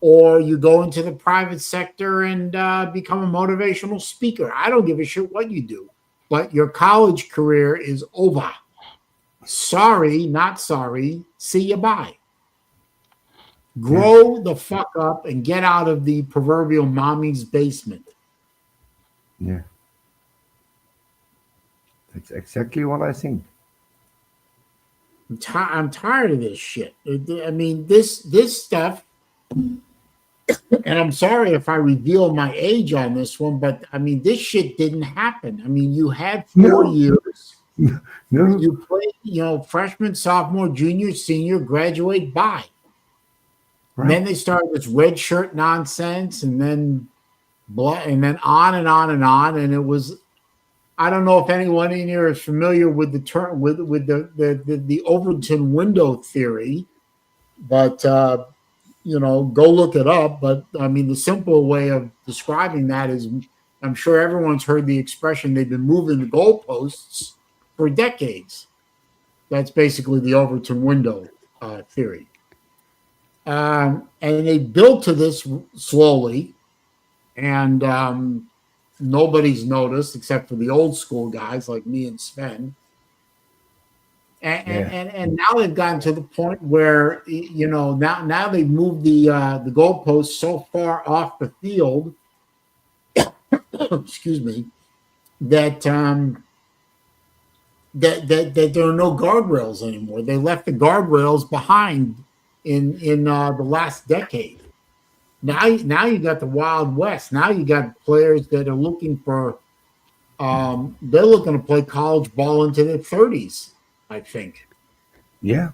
or you go into the private sector and become a motivational speaker. I don't give a shit what you do, but your college career is over. Sorry, not sorry. See you, bye. Grow the fuck up and get out of the proverbial mommy's basement. Yeah. That's exactly what I think. I'm tired of this shit. I mean, this stuff, and I'm sorry if I reveal my age on this one, but I mean, this shit didn't happen. I mean, you had 4 years. No. You played, freshman, sophomore, junior, senior, graduate, bye. Right. And then they started this red shirt nonsense, and then on and on and on. And it was, I don't know if anyone in here is familiar with the term with the Overton window theory, but go look it up. But I mean, the simple way of describing that is, I'm sure everyone's heard the expression, they've been moving the goalposts for decades. That's basically the Overton window theory. And they built to this slowly, and nobody's noticed except for the old school guys like me and Sven. And now they've gotten to the point where now they've moved the goalposts so far off the field. Excuse me, that that there are no guardrails anymore. They left the guardrails behind in the last decade. Now you got the Wild West. Now you got players that are looking for they're looking to play college ball into their 30s, I think. Yeah.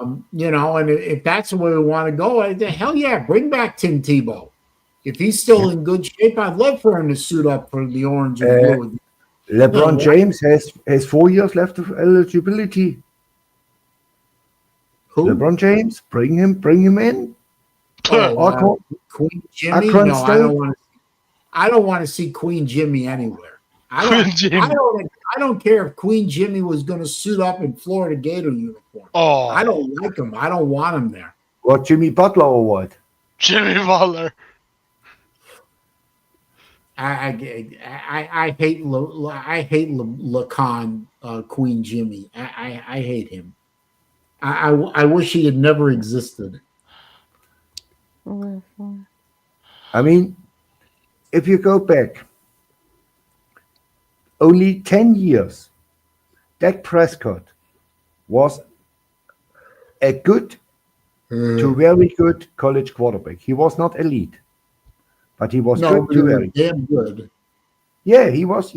And if that's the way we want to go, hell yeah, bring back Tim Tebow. If he's still in good shape, I'd love for him to suit up for the orange and blue. LeBron James has 4 years left of eligibility. Who? LeBron James, bring him in. Queen Jimmy? No, I don't want to see Queen Jimmy anywhere. I don't care if Queen Jimmy was going to suit up in Florida Gator uniform. Oh, I don't like him. I don't want him there. What, Jimmy Butler or what? Jimmy Butler. I hate Lacan, Queen Jimmy. I hate him. I wish he had never existed. I mean, if you go back only 10 years, Dak Prescott was a good to very good college quarterback. He was not elite, but he was good to very damn good. Yeah, he was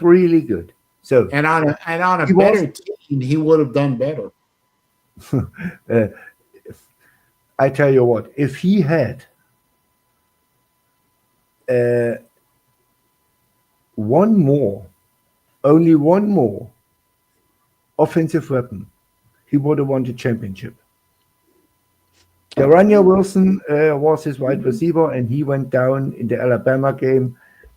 really good. So And on a He was- better team, he would have done better. I tell you what, if he had only one more offensive weapon, he would have won the championship. Daranya Wilson was his wide receiver, and he went down in the Alabama game,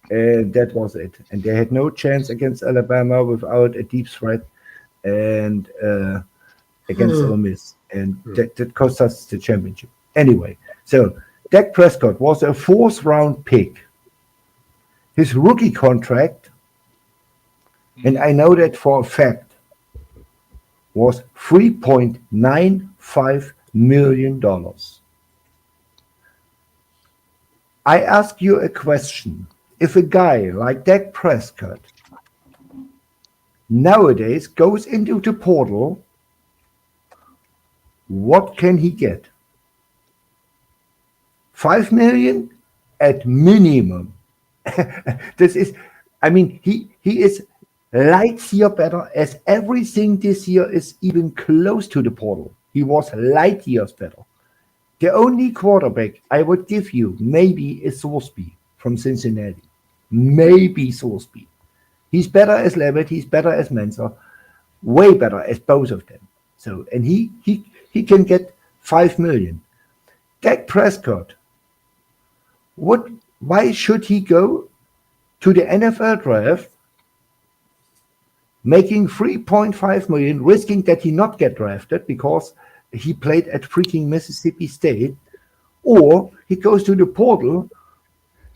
and that was it. And they had no chance against Alabama without a deep threat, and against Ole Miss, and that cost us the championship. Anyway, so Dak Prescott was a 4th-round pick. His rookie contract, and I know that for a fact, was $3.95 million. I ask you a question. If a guy like Dak Prescott nowadays goes into the portal, what can he get? 5 million at minimum. This is, I mean, he is light year better, as everything this year is even close to the portal. He was light years better. The only quarterback I would give you maybe is Sorsby from Cincinnati. Maybe Sorsby. He's better as Levitt. He's better as Mensah. Way better as both of them. So, and he can get 5 million. Dak Prescott. Why should he go to the NFL draft, making 3.5 million, risking that he not get drafted because he played at freaking Mississippi State, or he goes to the portal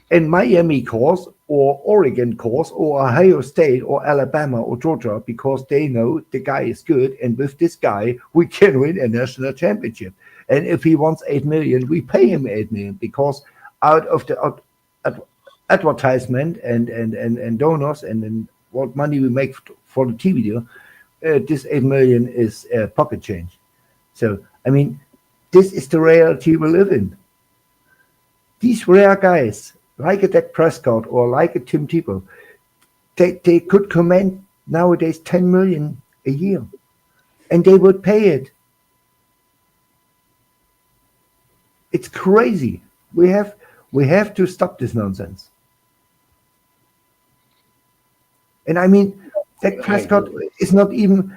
and Miami course or Oregon course or Ohio State or Alabama or Georgia, because they know the guy is good, and with this guy we can win a national championship. And if he wants 8 million, we pay him 8 million, because out of the advertisement and donors and what money we make for the TV deal, this 8 million is pocket change. So, I mean, this is the reality we live in. These rare guys, like a Dak Prescott or like a Tim Tebow, they could command nowadays 10 million a year, and they would pay it. It's crazy. We have to stop this nonsense. And I mean, Dak Prescott was not even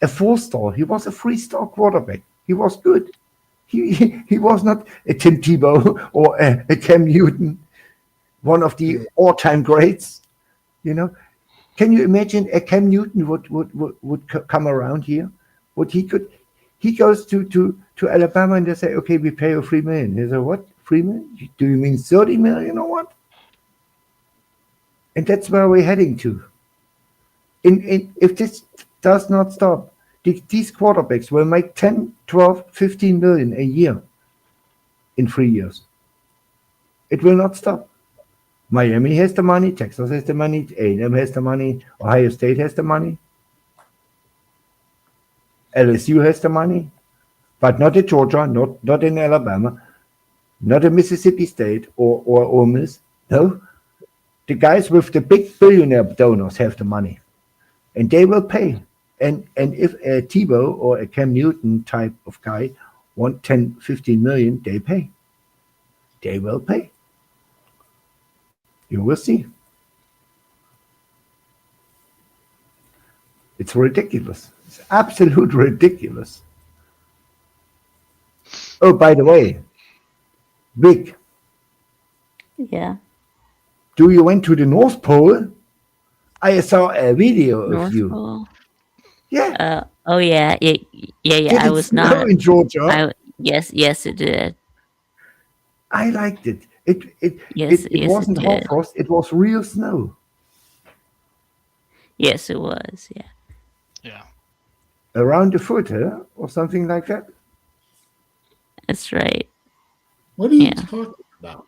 a 4-star. He was a 3-star quarterback. He was good. He was not a Tim Tebow or a Cam Newton, one of the all-time greats. You know, can you imagine a Cam Newton would come around here? He goes to Alabama and they say, okay, we pay you 3 million. He said, what? 3 million? Do you mean 30 million or what? And that's where we're heading to. If this does not stop, these quarterbacks will make 10, 12, 15 million a year in 3 years. It will not stop. Miami has the money, Texas has the money, A&M has the money, Ohio State has the money, LSU has the money, but not in Georgia, not in Alabama, not in Mississippi State or Ole Miss. No, the guys with the big billionaire donors have the money, and they will pay. And if a Tebow or a Cam Newton type of guy want 10, 15 million, they pay. They will pay. You will see. It's ridiculous. It's absolute ridiculous. Oh, by the way, Vic, Yeah. do you went to the North Pole? I saw a video of North you. Pole. Yeah. Oh yeah. Yeah. Did I it was snow not. in Georgia? Yes, it did. I liked it. It Yes, wasn't it hot did. frost. It was real snow. Yes, it was. Yeah. Yeah. Around the foot, huh? Or something like that. That's right. What are you Yeah. talking about?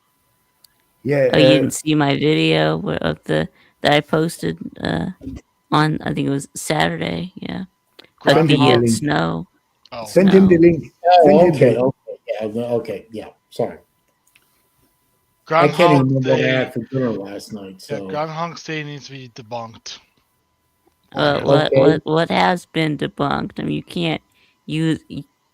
Yeah. Oh, you didn't see my video of that I posted on, I think it was Saturday. Yeah. Of Send him the the link. snow. Oh, Send him the No. link. Oh, Send him the okay, link. okay, yeah, sorry. I can't even Groundhog remember what I Day. had for dinner last night. Yeah, So Groundhog Day needs to be debunked. What has been debunked? I mean, you can't use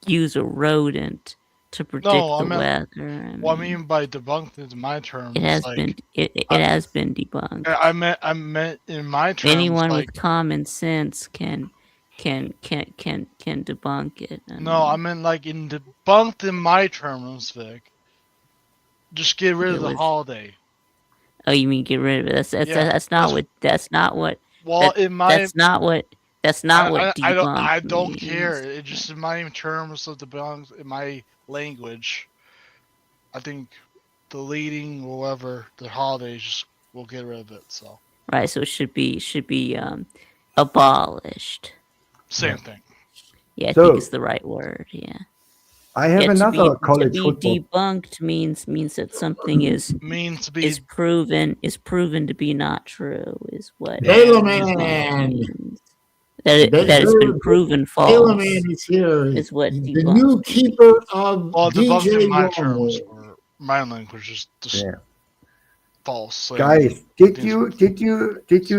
use a rodent to predict No, I the meant. weather. What I mean by debunked in my terms, it has like been it I, has been debunked. I meant in my terms, Anyone like with common sense can debunk it. no, I meant like in debunked in my terms, Vic. Just get rid of the holiday. Oh, you mean get rid of it? That's not what Well, in my that's not what I debunked don't means. care. It just in my terms of debunked in my language, I think deleting whatever the holidays just will get rid of it. So Right, so it should be abolished. same thing. Yeah, I So- think it's the right word. Yeah. I have Yeah, another college to be football. debunked means that something Means to be is proven to be not true is what Baylor And- Man, means. That it's been proven Baylor false Man is here. is what The debunked new means. keeper of well, debunked DJ in my terms Longway. or my language is just Yeah. false. So Guys, did you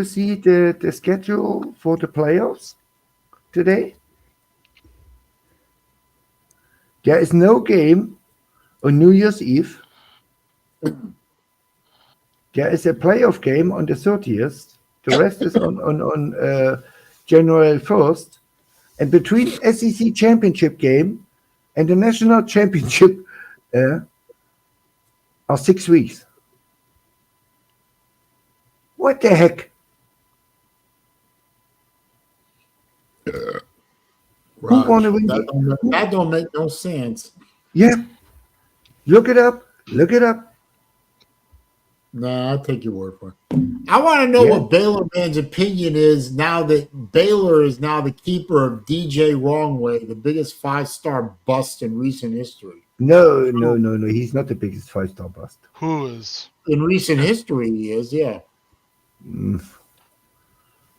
see the schedule for the playoffs today? There is no game on New Year's Eve. There is a playoff game on the 30th. The rest is on January 1st. And between SEC championship game and the national championship are 6 weeks. What the heck? Raj, wanna win that don't make no sense. Yeah. Look it up. Look it up. Nah, I'll take your word for it. I want to know what Baylor Man's opinion is now that Baylor is now the keeper of DJ Wrongway, the biggest 5-star bust in recent history. No. He's not the biggest 5-star bust. who is? In recent history, he is, yeah.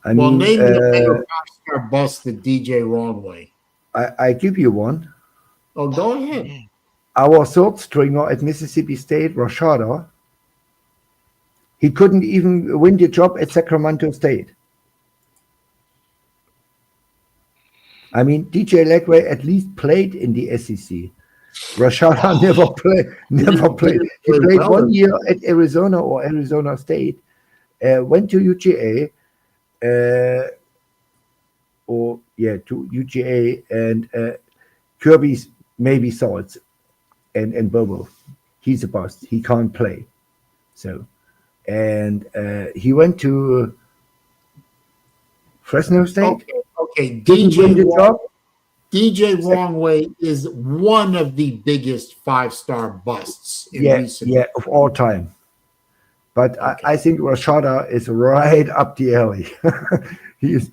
I Well, mean, name me a bigger 5-star bust than DJ Wrongway. I give you one. Oh, go ahead. Our third stringer at Mississippi State, Rashada, he couldn't even win the job at Sacramento State. I mean, DJ Legway at least played in the SEC. Rashada never played. He played 1 year at Arizona or Arizona State, went to UGA, to UGA, and Kirby's maybe saw it, and Bobo. He's a bust. He can't play. So, and he went to Fresno State. Okay. Didn't win the job. DJ Wrongway is one of the biggest 5-star busts in recent Yeah, of all time. But I think Rashada is right up the alley. He is.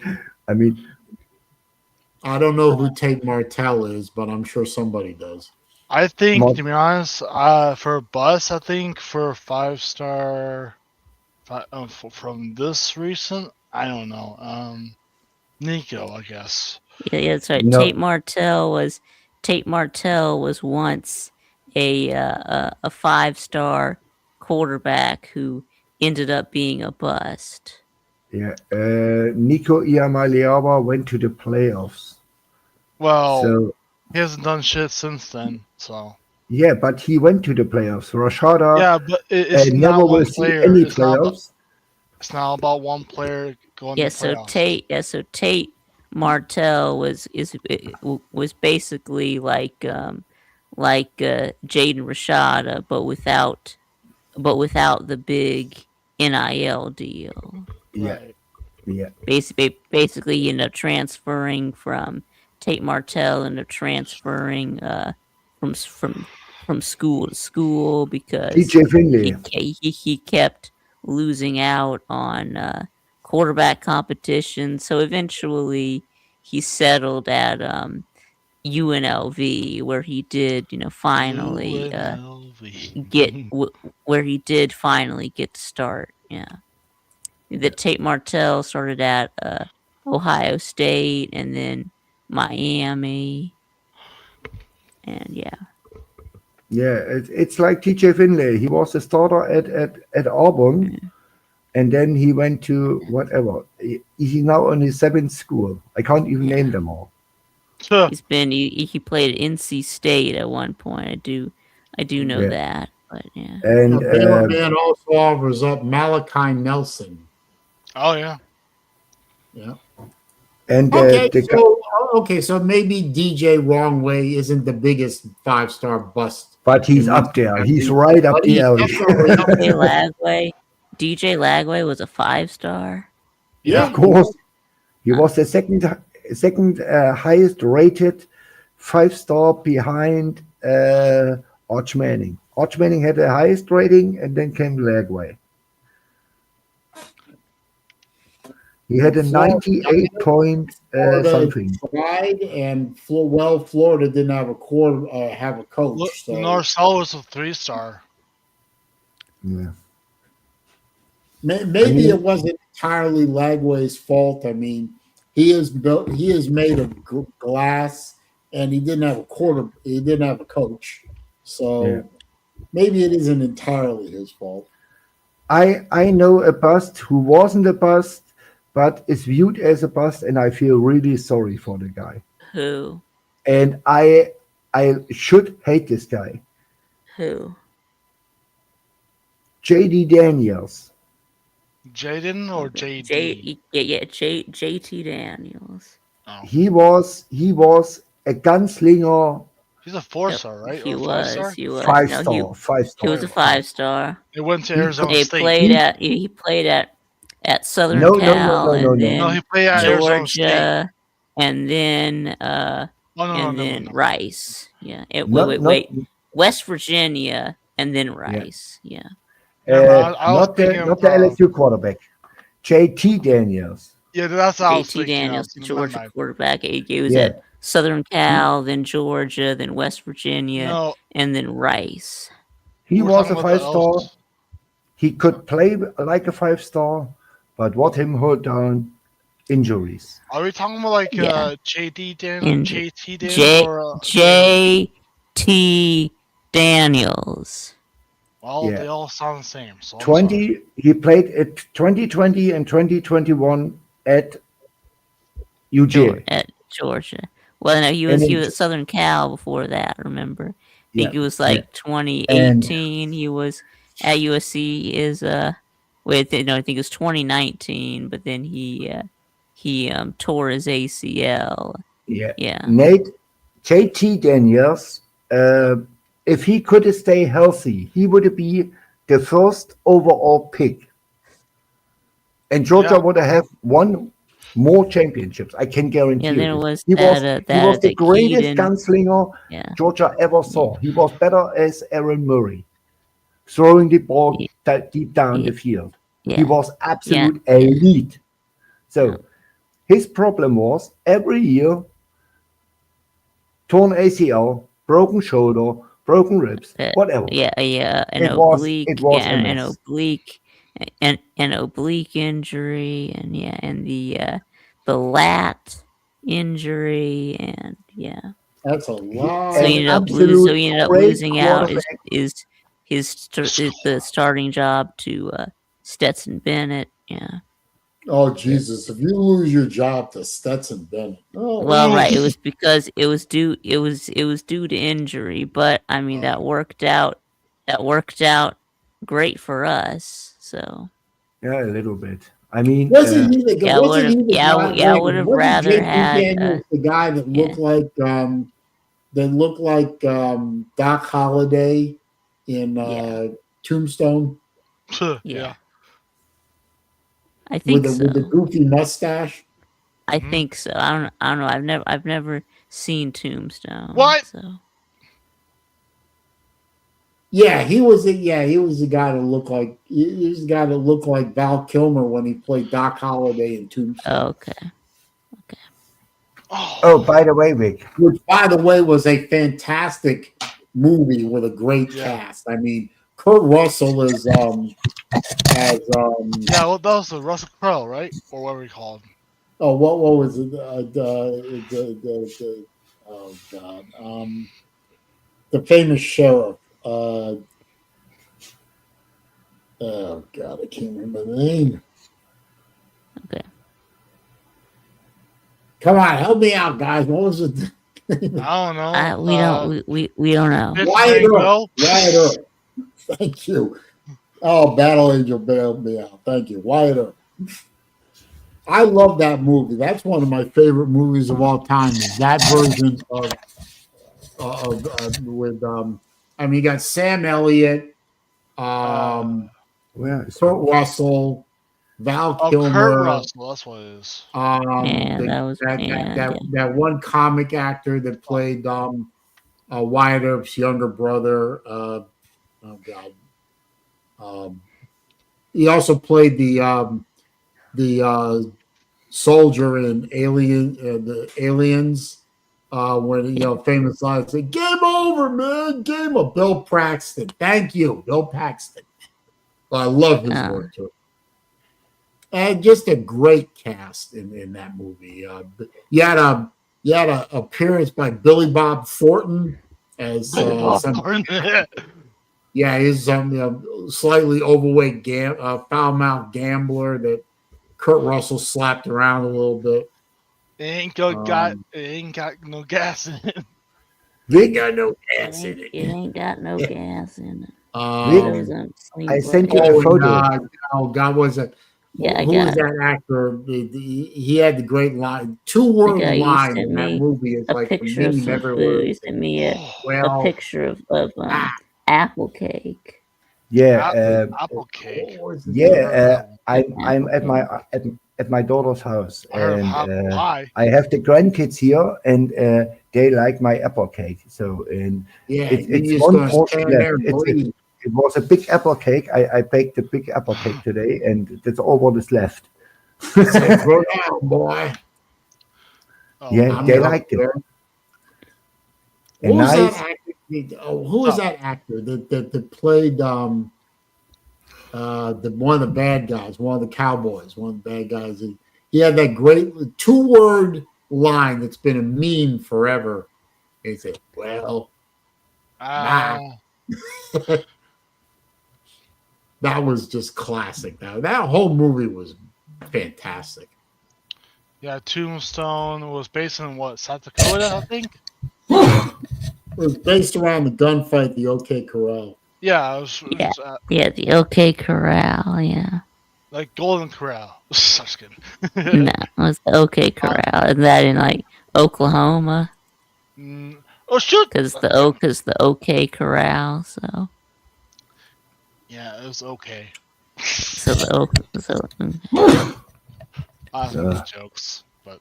I mean, I don't know who Tate Martell is, but I'm sure somebody does. I think, to be honest, for a bus, I think for a 5-star, from this recent, I don't know. Nico, I guess. Yeah, that's right. No. Tate Martell was once a 5-star quarterback who ended up being a bust. yeah. Nico Iamaleava went to the playoffs. Well, So he hasn't done shit since then, so. yeah, but he went to the playoffs. Rashada Yeah, but it's not never one will see player. any It's not, playoffs. it's not about one player going to playoffs. So Tate Martell was basically like Jaden Rashada, but without the big NIL deal. Yeah, Right. yeah. Basically, transferring from Tate Martell into transferring from school to school because DJ Finley. he kept losing out on quarterback competition. So eventually he settled at UNLV, where he did, finally UNLV. where he did finally get to start. Yeah, that Tate Martell started at Ohio State and then Miami, and yeah. Yeah, it's like TJ Finlay. He was a starter at Auburn, and then he went to whatever. He's now on his seventh school. I can't even name them all. He played at NC State at one point. I do know Yeah. that, but yeah. And Baylor man also offers up Malachi Nelson. Oh yeah. Yeah. and Okay, the so maybe DJ Wrongway isn't the biggest 5-star bust. but he's up there. He's right up But the he's alley. definitely up there. DJ Lagway was a 5-star. Yeah, Of course, he was the second highest rated 5-star behind Arch Manning. Arch Manning had the highest rating, and then came Lagway. He had a 98 point something. Tried, and Florida didn't have a coach. So Norcell was a 3-star. Yeah. maybe it wasn't entirely Lagway's fault. I mean, he is made of glass, and he didn't have a coach. So maybe it isn't entirely his fault. I know a bust who wasn't a bust, but is viewed as a bust, and I feel really sorry for the guy. Who? And I should hate this guy. Who? JD Daniels. Jaden or JD? JT Daniels. Oh. He was a gunslinger. He's a 4-star, right? He or was. 5-star? He was. 5-star. No, 5-star. he was a 5-star. He went to Arizona He State. played at Southern No, Cal, no, and then No, he played at Arizona State. Georgia, and then No. Rice. Yeah. Not- West Virginia, and then Rice. Yeah. I was not thinking the of, LSU quarterback. JT Daniels. Yeah, that's how I was JT thinking. Daniels, the Georgia quarterback. He was Yeah. at Southern Cal, then Georgia, then West Virginia, No, and then Rice. He we're was a talking about the 5-star. L's. He could play like a 5-star, but what him hold down? Injuries. Are we talking about like Yeah. JD Daniels, JT Daniels, J or JT Daniels. well, Yeah. they all sound the same. So I'm 20. He played at 2020 and 2021 at UJ. At Georgia. Well, no, he was at Southern Cal before that. Remember, I think it was like 2018. He was at USC. I think it was 2019. But then he tore his ACL. Yeah. Nate, JT Daniels, if he could stay healthy, he would be the first overall pick. And Georgia would have won more championships. I can guarantee Yeah, then you. it was He was the greatest gunslinger Georgia ever saw. He was better as Aaron Murray, throwing the ball deep down the field. Yeah. He was absolute elite. So his problem was every year, torn ACL, broken shoulder, broken ribs, whatever. An oblique injury, and the lat injury, and That's a lot. So he ended up losing out the starting job to Stetson Bennett. Yeah. Oh Jesus! If you lose your job to Stetson Bennett, right, it was because it was due to injury, but I mean that worked out great for us. So yeah, a little bit. I mean, wasn't he the guy? I would have rather had Daniels, the guy that looked like Doc Holliday in Tombstone. Yeah. I think with the goofy mustache. I think so. I don't know. I've never seen Tombstone. What? So. Yeah, he was the guy that looked like Val Kilmer when he played Doc Holliday in Tombstone. Okay. Oh, by the way, Vic. Which, by the way, was a fantastic movie with a great cast. I mean, Kurt Russell is yeah, well, that was the Russell Crowe, right, or whatever he called him. Oh, what was it? The famous sheriff. Oh God, I can't remember the name. Okay. Come on, help me out, guys. What was it? I don't know. We don't know. Wyatt Earp. Go. Wyatt Earp. Thank you. Oh, Battle Angel bailed me out. Thank you, Wyatt Earp. I love that movie. That's one of my favorite movies of all time. Is that version with I mean, you got Sam Elliott, Kurt Russell, Val Kilmer. Kurt Russell, that's what it is. That one comic actor that played Wyatt Earp's younger brother. Oh God. He also played the soldier in the Aliens. When famous lines say "Game over, man! Game over." Bill Paxton. Thank you, Bill Paxton. I love his work too. And just a great cast in that movie. You had an appearance by Billy Bob Thornton as he's some slightly overweight foul-mouthed gambler that Kurt Russell slapped around a little bit. It ain't got no gas in it. It ain't got no gas in it. It ain't got no gas in it. I sent you a photo. God, was it? Yeah, who was that actor? He had the great line, 2-word line in that movie. It's like picture of some food. He sent me a picture of apple cake. Yeah, apple cake. Yeah, I'm at my daughter's house, and I have the grandkids here, and they like my apple cake. So, it's one portion left. It was a big apple cake. I baked a big apple cake today, and that's all what is left. Throw down, boy. They liked it. Who was that actor? Who was that actor that played one of the bad guys, one of the cowboys, one of the bad guys? He had that great 2-word line that's been a meme forever. He said, "Well, nah." That was just classic. That whole movie was fantastic. Yeah, Tombstone was based in South Dakota, I think. It was based around the gunfight, the OK Corral. Yeah, the OK Corral. Yeah, like Golden Corral. Just kidding. No, it was the OK Corral. Is that in Oklahoma? Oh shoot! Because the OK Corral. So. Yeah, it was okay. So the I have many jokes, but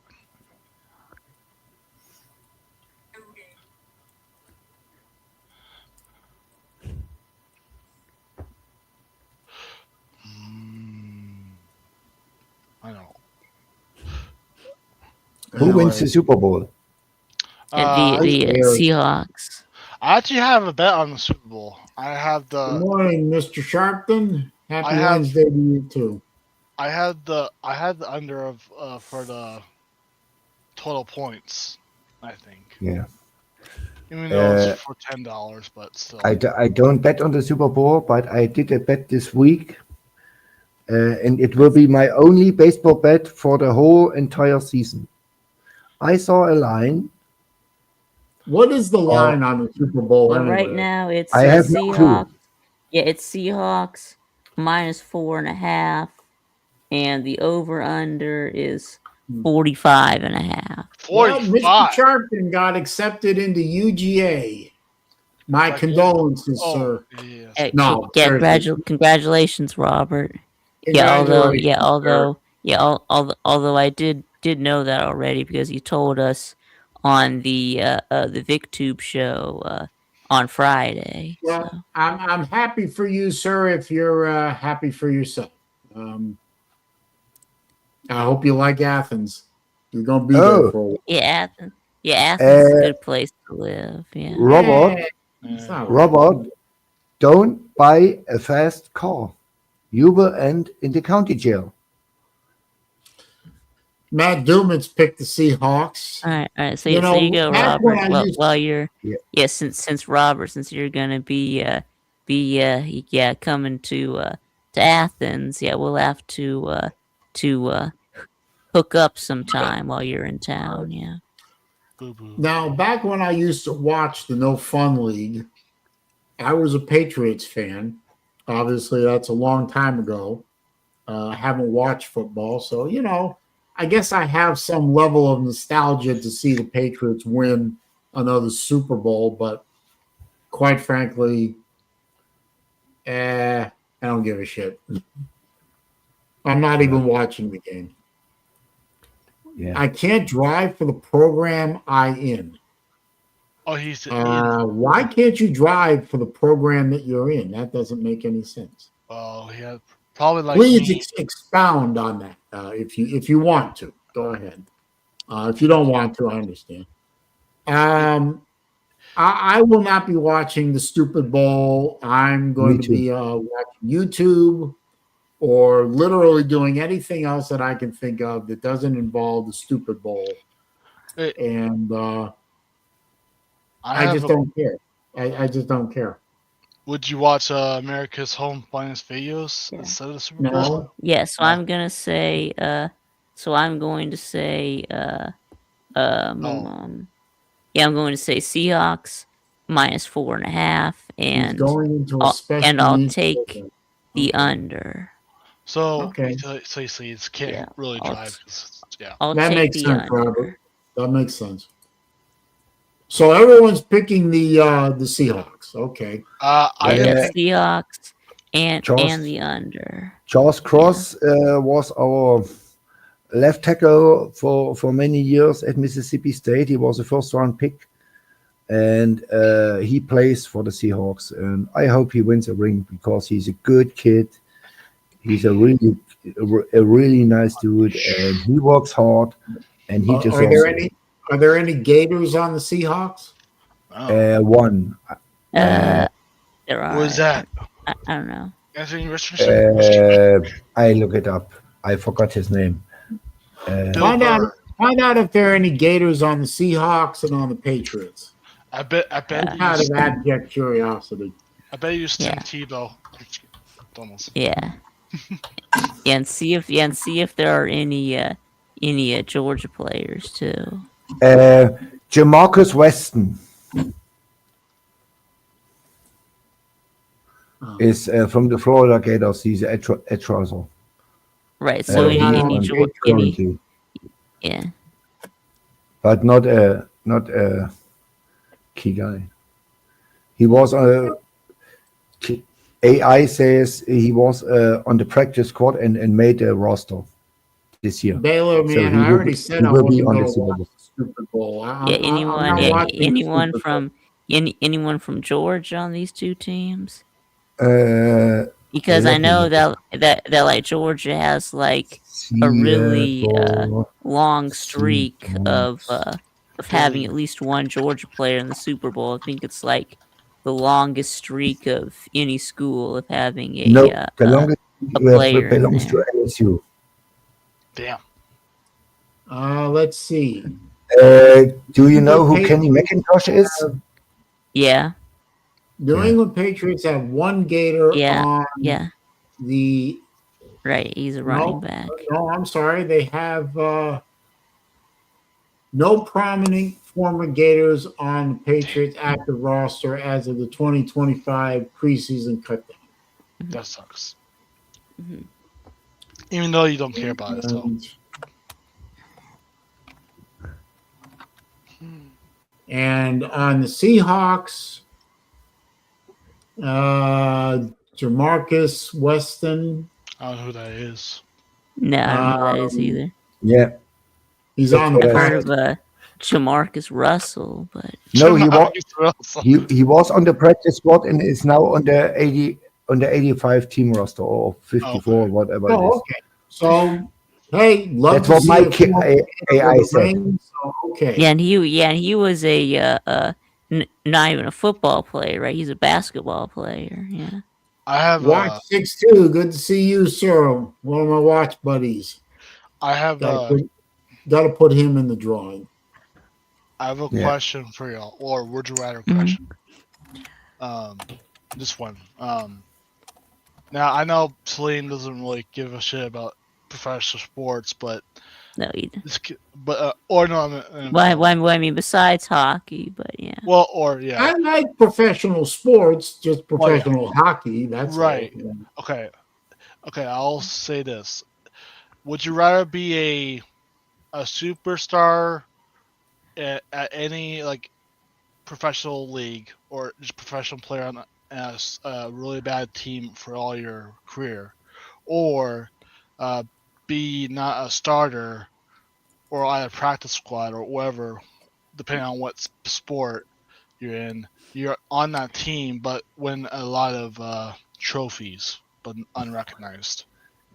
I know. Who wins the Super Bowl? The Seahawks. I actually have a bet on the Super Bowl. I have the. Good morning, Mr. Sharpton. Happy Wednesday to you too. I had the under of for the total points. I think. Yeah. Even though it's for $10, but still. I don't bet on the Super Bowl, but I did a bet this week, and it will be my only baseball bet for the whole entire season. I saw a line. What is the line on the Super Bowl? Well, anyway? right now it's I have Seahawks. No clue. Yeah, it's Seahawks -4.5, and the over/under is 45.5. 45. Well, Mr. Sharpton got accepted into UGA. My condolences, sir. Yes. No, congratulations, Robert. Although I did know that already because you told us on the VicTube show on Friday. Well, so. I'm happy for you, sir. If you're happy for yourself, I hope you like Athens. You're gonna be there for a while. Yeah, Athens. Yeah, Athens is a good place to live. Yeah, Robert, don't buy a fast car. You will end in the county jail. Matt Duman's picked the Seahawks. All right. So, You so know, you go, back when Robert. I used While you're, Yeah. since Robert, since you're gonna be coming to Athens, we'll have to hook up sometime while you're in town. Yeah. Boo-boo. Now, back when I used to watch the No Fun League, I was a Patriots fan. Obviously, that's a long time ago. I haven't watched football, so I guess I have some level of nostalgia to see the Patriots win another Super Bowl. But quite frankly, I don't give a shit. I'm not even watching the game. Yeah. I can't drive for the program I'm in. Oh, he's Why can't you drive for the program that you're in? That doesn't make any sense. Oh, he had probably like Please me. expound on that if you want to. Go ahead. If you don't want to, I understand. I will not be watching the stupid bowl. I'm going to be watching YouTube or literally doing anything else that I can think of that doesn't involve the stupid bowl. And I just don't care. I just don't care. Would you watch America's Home Finest Videos instead of the Super Bowl? No. Yeah. So I'm gonna say. I'm going to say. I'm going to say Seahawks -4.5, He's going into a special and I'll needs take program. the under. So, Okay. so you see, it's can't really drive. I'll That take makes the sense, under. Robert. That makes sense. So everyone's picking the Seahawks. Okay. I The Seahawks and the under. Charles Cross was our left tackle for many years at Mississippi State. He was a first-round pick, and he plays for the Seahawks. And I hope he wins a ring because he's a good kid. He's a really nice dude, and he works hard. And he just are there any Gators on the Seahawks? One. There are. What is that? I don't know. Anthony Richardson? I look it up. I forgot his name. Find out if there are any Gators on the Seahawks and on the Patriots. I bet. Out of abject curiosity. I bet you use Tim Tebow. Yeah. and see if there are any Georgia players too. Jamarcus Weston is from the Florida Gators. He's an edge rusher. Right. So any Georgia. Yeah. But not a key guy. He was AI says he was on the practice squad and made a roster this year. Baylor, man, So I already said I will be wasn't on going the to watch the Super Bowl. Anyone from Georgia on these two teams? Because I know that like Georgia has like a really long streak of having at least one Georgia player in the Super Bowl. I think it's like the longest streak of any school of having the longest player belongs to LSU. Damn. Let's see. Do you know who Kenny McIntosh is? Yeah. New England Patriots have one Gator on the right. He's a running back. No, I'm sorry. They have no prominent former Gators on the Patriots active roster as of the 2025 preseason cutdown. That sucks. Mm-hmm. Even though you don't care about it, so. And on the Seahawks, Jamarcus Weston. I don't know who that is. No, I don't know who that is either. Yeah. He's on the part of Jamarcus Russell, but no, he was on the practice squad and is now on the 85 team roster or 54 whatever it is. Okay. So hey, that's what my AI said. So, okay. Yeah, and he was a not even a football player, right? He's a basketball player. Yeah. I have Watch 6'2". Good to see you, sir. One of my watch buddies. I have got to put him in the drawing. I have a question for y'all, or would you rather question? This one. Now I know Saleen doesn't really give a shit about professional sports, but no, you or no, I mean, besides hockey, but yeah. Well, or yeah, I like professional sports, just professional hockey. That's right. All. Okay. I'll say this: would you rather be a superstar at any like professional league, or just professional player on a really bad team for all your career, or be not a starter or on a practice squad or whatever, depending on what sport you're in, you're on that team but win a lot of trophies but unrecognized?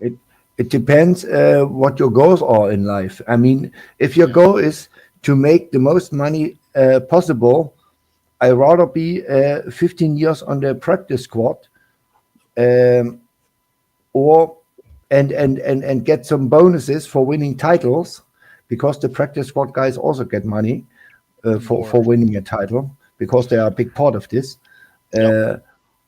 It depends what your goals are in life. I mean, if your goal is to make the most money possible, I'd rather be 15 years on the practice squad, or and get some bonuses for winning titles, because the practice squad guys also get money for winning a title, because they are a big part of this.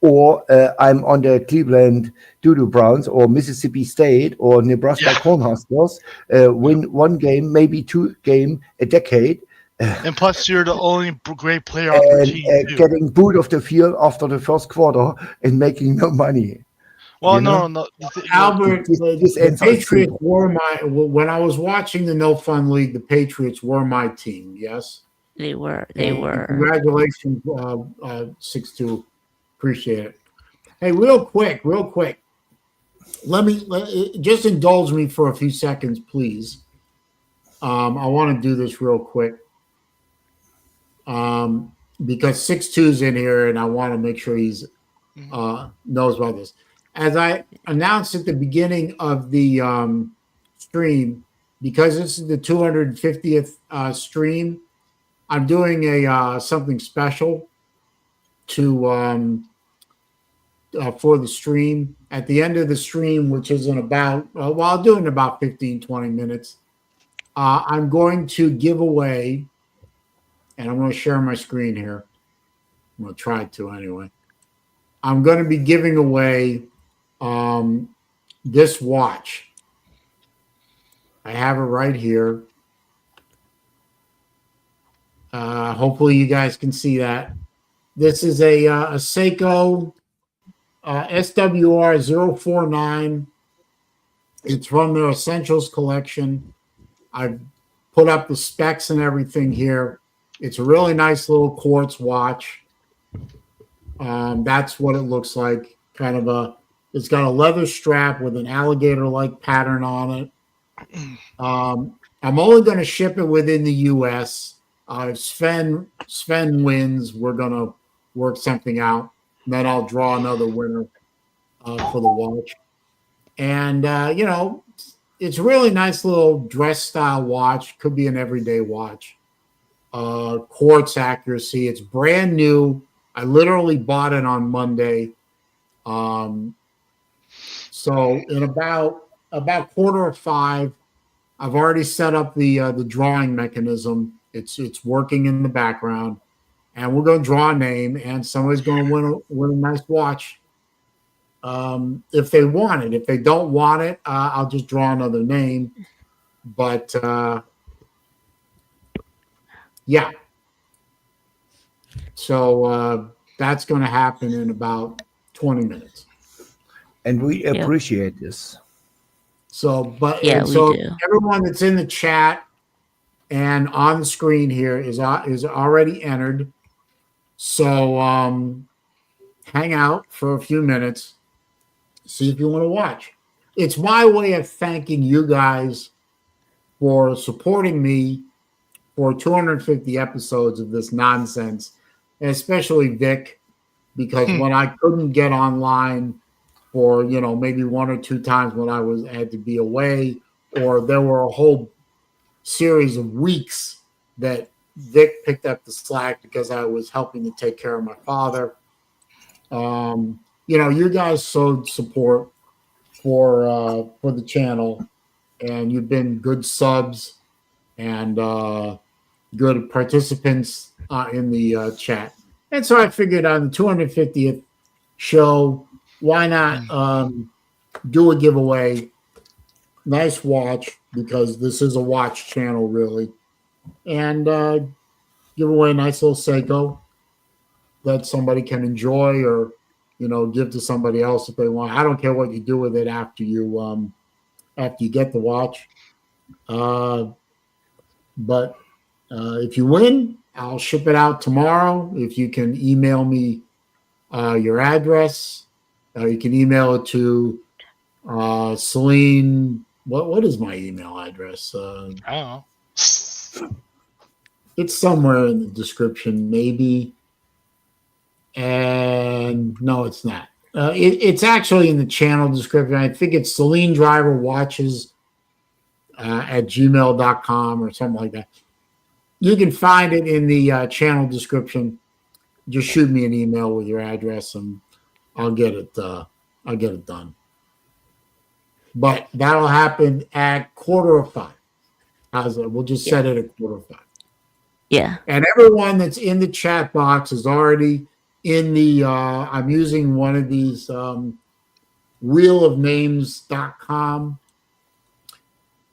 Or I'm on the Cleveland Doodoo Browns or Mississippi State or Nebraska Cornhuskers, win one game, maybe two game a decade. And plus, you're the only great player on your team, too. Getting booed off the field after the first quarter and making no money. Well, no. Albert, the Patriots were when I was watching the No Fun League, the Patriots were my team. Yes, they were. Congratulations, 6-2. Appreciate it. Hey, real quick. Let me just indulge me for a few seconds, please. I want to do this real quick. Because 6-2's in here, and I want to make sure he's knows about this. As I announced at the beginning of the stream, because this is the 250th stream, I'm doing a something special to for the stream. At the end of the stream, which is in about I'll do it in about 15-20 minutes, I'm going to give away, and I'm going to share my screen here. I'm going to try to anyway. I'm going to be giving away this watch. I have it right here. Hopefully you guys can see that. This is a Seiko SWR 049. It's from their Essentials collection. I've put up the specs and everything here. It's a really nice little quartz watch. That's what it looks like. It's got a leather strap with an alligator-like pattern on it. I'm only going to ship it within the U.S. If Sven wins, we're going to work something out. And then I'll draw another winner for the watch. And, it's a really nice little dress-style watch. Could be an everyday watch. Quartz accuracy. It's brand new. I literally bought it on Monday. So in about 4:45, I've already set up the drawing mechanism. It's working in the background, and we're going to draw a name, and somebody's going to win a nice watch. If they want it. If they don't want it, I'll just draw another name. But yeah. So that's going to happen in about 20 minutes. And we appreciate this. So, so everyone that's in the chat and on the screen here is already entered. So hang out for a few minutes, see if you want to watch. It's my way of thanking you guys for supporting me for 250 episodes of this nonsense, and especially Vic, because when I couldn't get online for maybe one or two times when I had to be away, or there were a whole series of weeks that Vic picked up the slack because I was helping to take care of my father. You guys showed support for the channel, and you've been good subs. and good participants in the chat. And so I figured on the 250th show, why not do a giveaway? Nice watch, because this is a watch channel, really, and give away a nice little Seiko that somebody can enjoy, or give to somebody else if they want. I don't care what you do with it after you get the watch. But if you win, I'll ship it out tomorrow. If you can email me your address, you can email it to Saleen. What is my email address? I don't know. It's somewhere in the description, maybe. And no, it's not. It's actually in the channel description. I think it's SaleenDriver Watches at gmail.com or something like that. You can find it in the channel description. Just shoot me an email with your address, and I'll get it done. But that'll happen at 4:45. How's it? We'll just set it at 4:45. Yeah. And everyone that's in the chat box is already in the. I'm using one of these wheelofnames.com.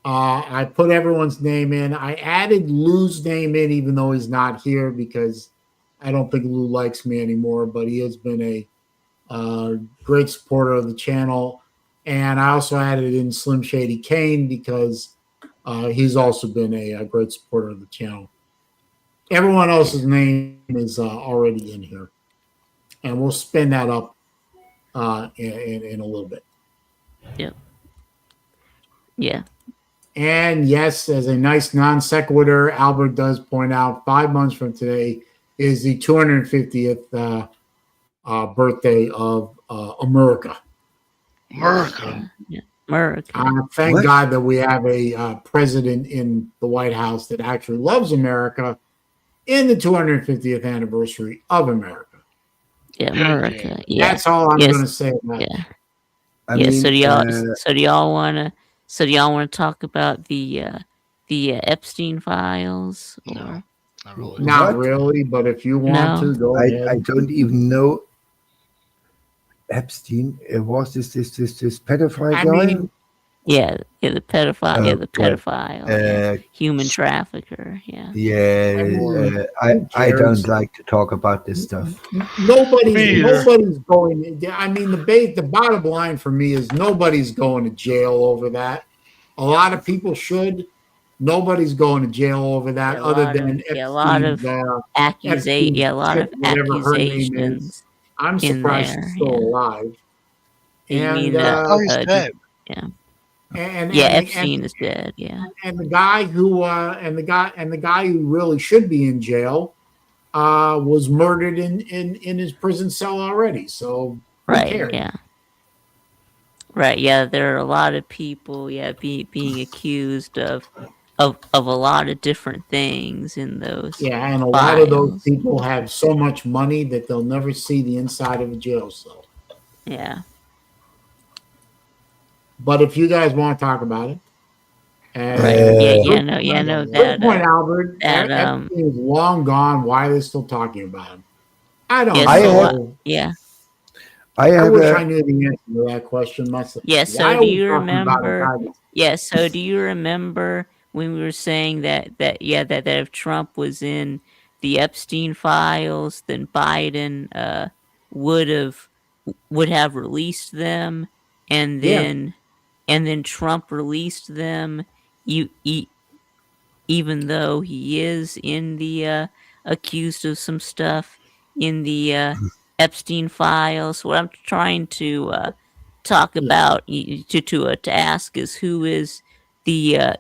I put everyone's name in. I added Lou's name in, even though he's not here, because I don't think Lou likes me anymore, but he has been a great supporter of the channel. And I also added in Slim Shady Kane, because he's also been a great supporter of the channel. Everyone else's name is already in here. And we'll spin that up in a little bit. Yep. Yeah. And yes, as a nice non sequitur, Albert does point out 5 months from today is the 250th birthday of America. America. Yeah. America. Thank God that we have a president in the White House that actually loves America in the 250th anniversary of America. Yeah, America. Yeah. That's all I'm going to say about it. Yeah. So do y'all want to talk about the Epstein files? Or? No, not really. Not really, but if you want to, go ahead. I don't even know Epstein. Was this pedophile guy? The pedophile. The pedophile. Human trafficker. Yeah. I don't like to talk about this stuff. Nobody's going. I mean, the bottom line for me is nobody's going to jail over that. A lot of people should. Nobody's going to jail over that, other than a lot of accusations. I'm surprised she's still alive. He's dead. Yeah. Epstein is dead. Yeah. And the guy who really should be in jail was murdered in his prison cell already. So right. Yeah. Right. Yeah. There are a lot of people. Yeah. Being accused of a lot of different things in those. Yeah, and a lot of those people have so much money that they'll never see the inside of a jail cell. Yeah. But if you guys want to talk about it, that point, Albert. Epstein is long gone. Why are they still talking about him? I don't know. I wish I knew the answer to that question myself. Yes. So do you remember? Yes. So do you remember when we were saying that if Trump was in the Epstein files, then Biden would have released them, and then Trump released them, even though he is in the accused of some stuff in the Epstein files. What I'm trying to talk about to ask is, who is the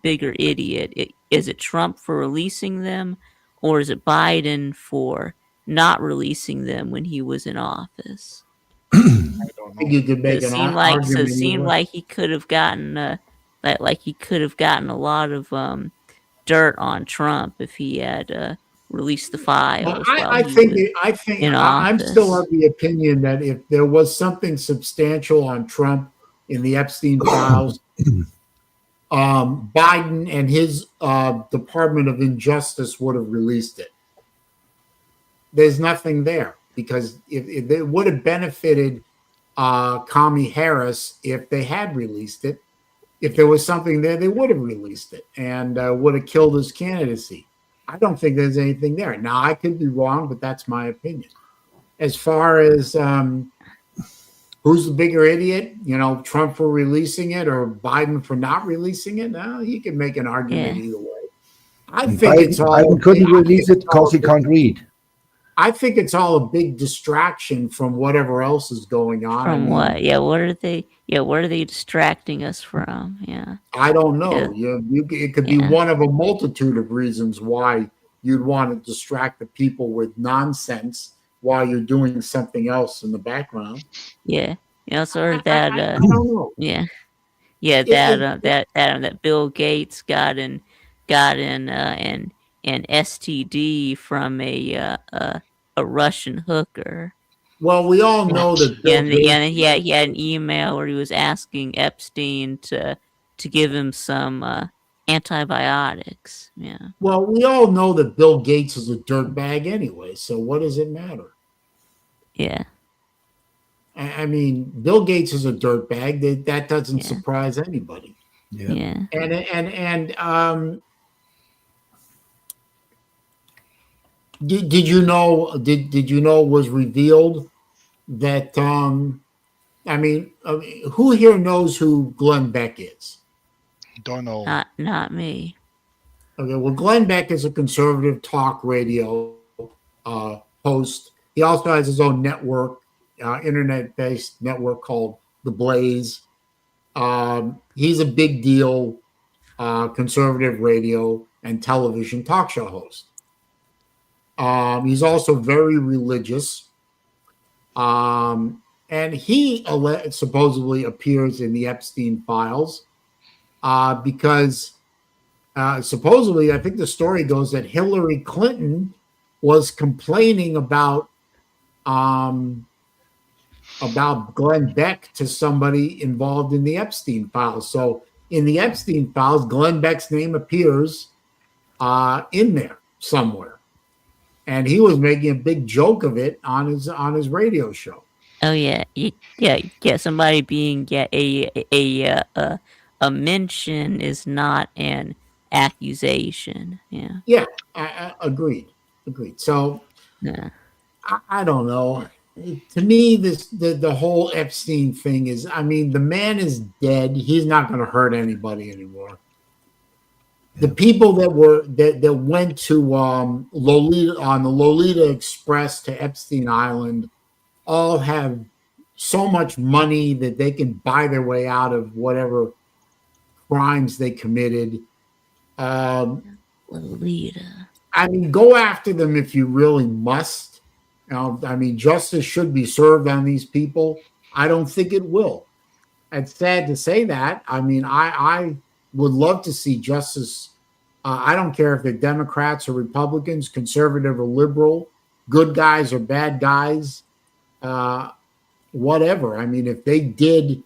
bigger idiot? Is it Trump for releasing them, or is it Biden for not releasing them when he was in office? I don't know. You could make it seemed like he could have gotten a lot of dirt on Trump if he had released the files. I'm still of the opinion that if there was something substantial on Trump in the Epstein files, Biden and his Department of Injustice would have released it. There's nothing there because if it would have benefited Kamala Harris if they had released it. If there was something there, they would have released it and would have killed his candidacy. I don't think there's anything there. Now, I could be wrong, but that's my opinion. As far as who's the bigger idiot, Trump for releasing it or Biden for not releasing it, no, you can make an argument either way. I think it's all. Biden couldn't release it because he can't read. I think it's all a big distraction from whatever else is going on. From what? Yeah, what are they? Yeah, what are they distracting us from? Yeah, I don't know. It could be one of a multitude of reasons why you'd want to distract the people with nonsense while you're doing something else in the background. Yeah, sort of that. I don't know. Yeah, that Bill Gates got an STD from a Russian hooker. Well, we all know that Bill Gates, he had an email where he was asking Epstein to give him some antibiotics. Yeah. Well, we all know that Bill Gates is a dirtbag anyway, so what does it matter? Yeah. I mean, Bill Gates is a dirtbag. That doesn't surprise anybody. Yeah. And did you know? Did you know it was revealed that? I mean, who here knows who Glenn Beck is? Don't know. Not me. Okay, well, Glenn Beck is a conservative talk radio host. He also has his own network, internet-based network called The Blaze. He's a big deal conservative radio and television talk show host. He's also very religious. And he supposedly appears in the Epstein files because supposedly, I think the story goes that Hillary Clinton was complaining about Glenn Beck to somebody involved in the Epstein files. So in the Epstein files, Glenn Beck's name appears in there somewhere, and he was making a big joke of it on his radio show. Oh yeah. Somebody being a mention is not an accusation. Yeah. Yeah, I agreed. So Yeah. I don't know. To me, the whole Epstein thing is, I mean, the man is dead. He's not going to hurt anybody anymore. The people that went to Lolita on the Lolita Express to Epstein Island all have so much money that they can buy their way out of whatever crimes they committed. Lolita. I mean, go after them if you really must. I mean, justice should be served on these people. I don't think it will. It's sad to say that. I mean, I would love to see justice. I don't care if they're Democrats or Republicans, conservative or liberal, good guys or bad guys, whatever. I mean, if they did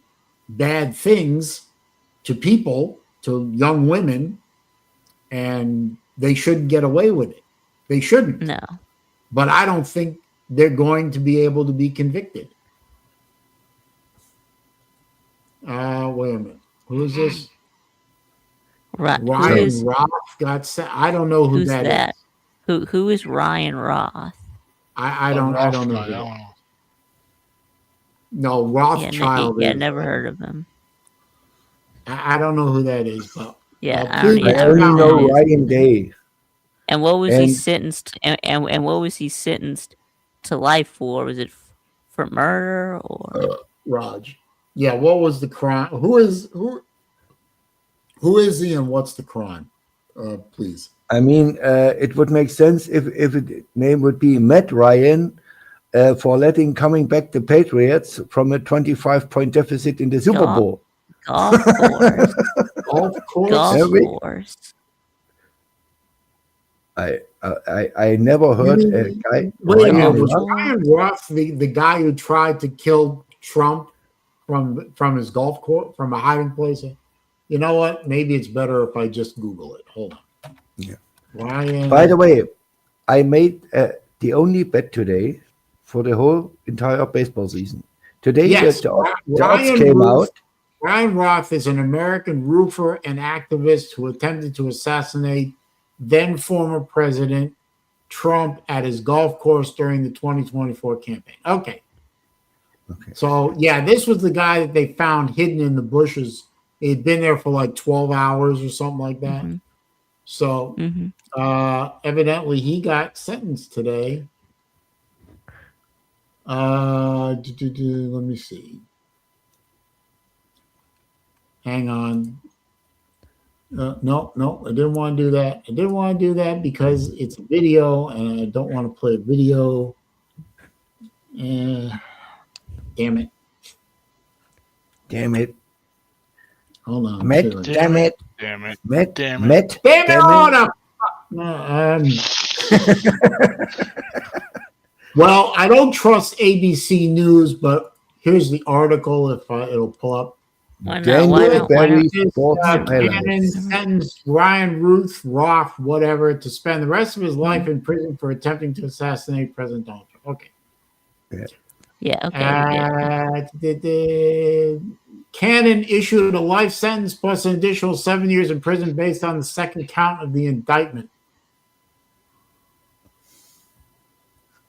bad things to people, to young women, and they shouldn't get away with it. They shouldn't. No. But I don't think they're going to be able to be convicted. Wait a minute. Who is this? Ryan Roth got sent. I don't know who that is. Who is Ryan Roth? I don't know. No, Rothschild. Yeah, never heard of him. I don't know who that is, but I only know Ryan Day. And what was he sentenced? And what was he sentenced to life for? Was it for murder or Raj? Yeah. What was the crime? Who is he and what's the crime? Please. I mean, it would make sense if its name would be Matt Ryan for coming back the Patriots from a 25-point deficit in the Super Bowl. Golf course. Golf course. I never heard a guy. Wait a minute, was Ryan Roth the guy who tried to kill Trump from his golf course, from a hiding place? You know what? Maybe it's better if I just Google it. Hold on. Yeah. Ryan. By the way, I made the only bet today for the whole entire baseball season. Today, yes, the odds came out. Ryan Roth is an American roofer and activist who attempted to assassinate then former President Trump at his golf course during the 2024 campaign. Okay. So, yeah, this was the guy that they found hidden in the bushes. He'd been there for like 12 hours or something like that. Mm-hmm. So, evidently he got sentenced today. Let me see. Hang on. No, I didn't want to do that. I didn't want to do that because it's a video and I don't want to play a video. Damn it. Damn it. Hold on. Matt, damn it. Damn it. Matt, Damn it. Matt, Damn it. damn it. Well, I don't trust ABC News, but here's the article if it'll pull up. Why not? Cannon sentenced Ryan Roth, whatever, to spend the rest of his life in prison for attempting to assassinate President Donald Trump. Okay. Yeah, okay. Cannon issued a life sentence plus an additional 7 years in prison based on the second count of the indictment.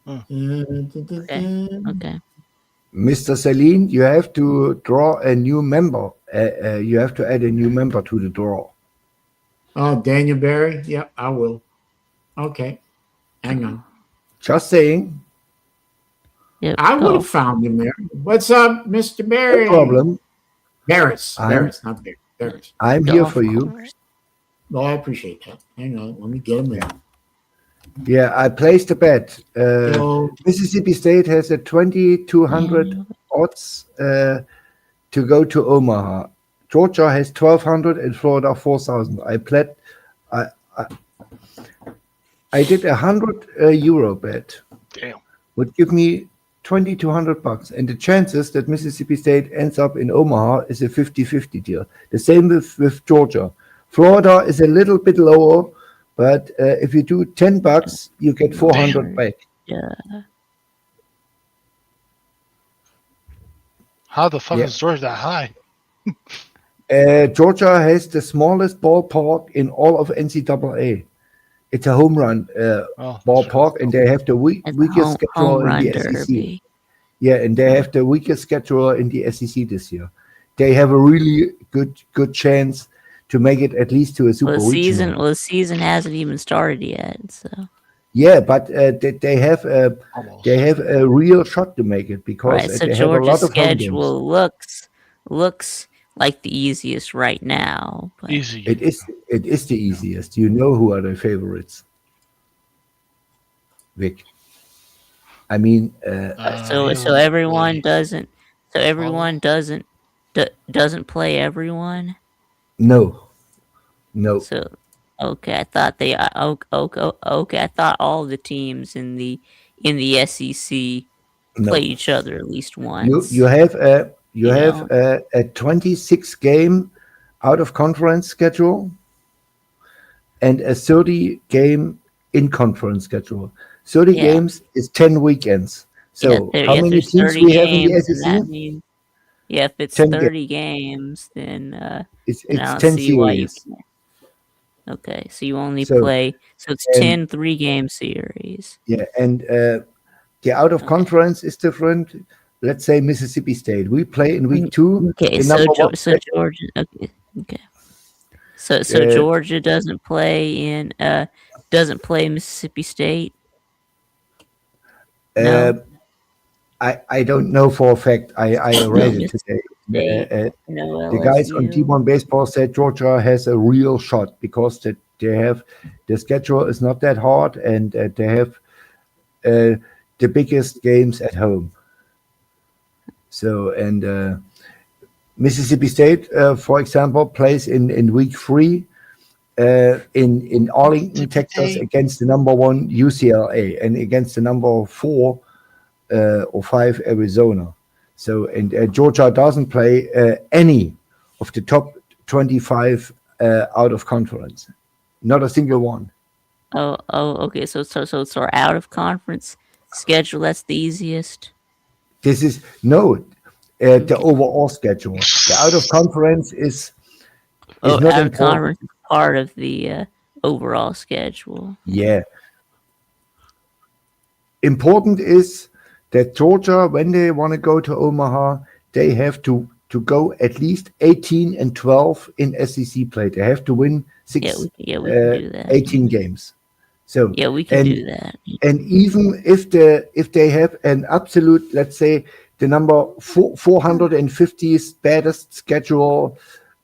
Okay. Mr. Saleen, you have to draw a new member. You have to add a new member to the draw. Oh, Daniel Barry? Yep, I will. Okay. Hang on. Just saying. Yep, I would have found him there. What's up, Mr. Barry? No problem. Barris, not Barry. Barris. I'm here for you. No, I appreciate that. Hang on. Let me get him in. Yeah, I placed a bet. Mississippi State has a 2,200 odds to go to Omaha. Georgia has 1,200 and Florida 4,000. I did €100 bet. Damn. Would give me $2,200, and the chances that Mississippi State ends up in Omaha is a 50-50 deal. The same with Georgia. Florida is a little bit lower. But if you do $10, you get 400 back. Yeah. How the fuck is Georgia that high? Georgia has the smallest ballpark in all of NCAA. It's a home run ballpark, and they have the weakest schedule in the SEC. Yeah, and they have the weakest schedule in the SEC this year. They have a really good chance to make it at least to a super regional. The season hasn't even started yet, so. Yeah, but they have a real shot to make it because so they have a lot of schedule looks like the easiest right now. But Easy. It is the easiest. You know who are the favorites, Vic. I mean, so everyone doesn't play everyone. No. So, okay, I thought I thought all the teams in the SEC play each other at least once. You have a 26 game out of conference schedule and a 30 game in conference schedule. 30 games is 10 weekends. So how many teams we have in the SEC? If it's 30 games, then it's then I don't 10 see why you series. can. Okay, so you only play. So it's 10 3-game series. Yeah, and the out of conference is different. Let's say Mississippi State. We play in week 2. Okay, so Georgia. Okay. So Georgia doesn't play Mississippi State. No. I don't know for a fact. I read it today. The guys on D1 Baseball said Georgia has a real shot because they have the schedule is not that hard and they have the biggest games at home. So and Mississippi State, for example, plays in week 3 in Arlington, Texas, against the number 1 UCLA and against the number 4 or 5 Arizona. So and Georgia doesn't play any of the top 25 out of conference. Not a single one. Oh, okay. So it's our out of conference schedule. That's the easiest. This is the overall schedule. The out of conference is not out of important. conference is part of the overall schedule. Yeah. Important is that Georgia, when they want to go to Omaha, they have to go at least 18-12 in SEC play. They have to win we can do that. 18 games. So we can do that. And even if they have an absolute, let's say, the number 450th baddest schedule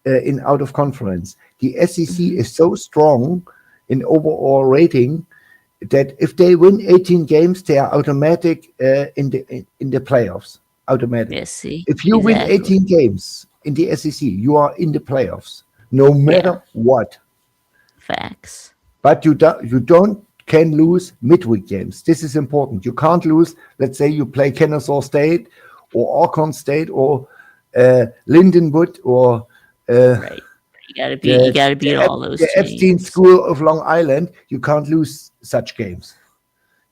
in out of conference, the SEC is so strong in overall rating that if they win 18 games, they are automatic in the playoffs. Automatic. Yes, see, if you win 18 games in the SEC, you are in the playoffs, no matter what. Facts. But you can lose midweek games. This is important. You can't lose. Let's say you play Kennesaw State or Arkansas State or Lindenwood or right. You gotta beat all those the teams. Epstein School of Long Island. You can't lose such games.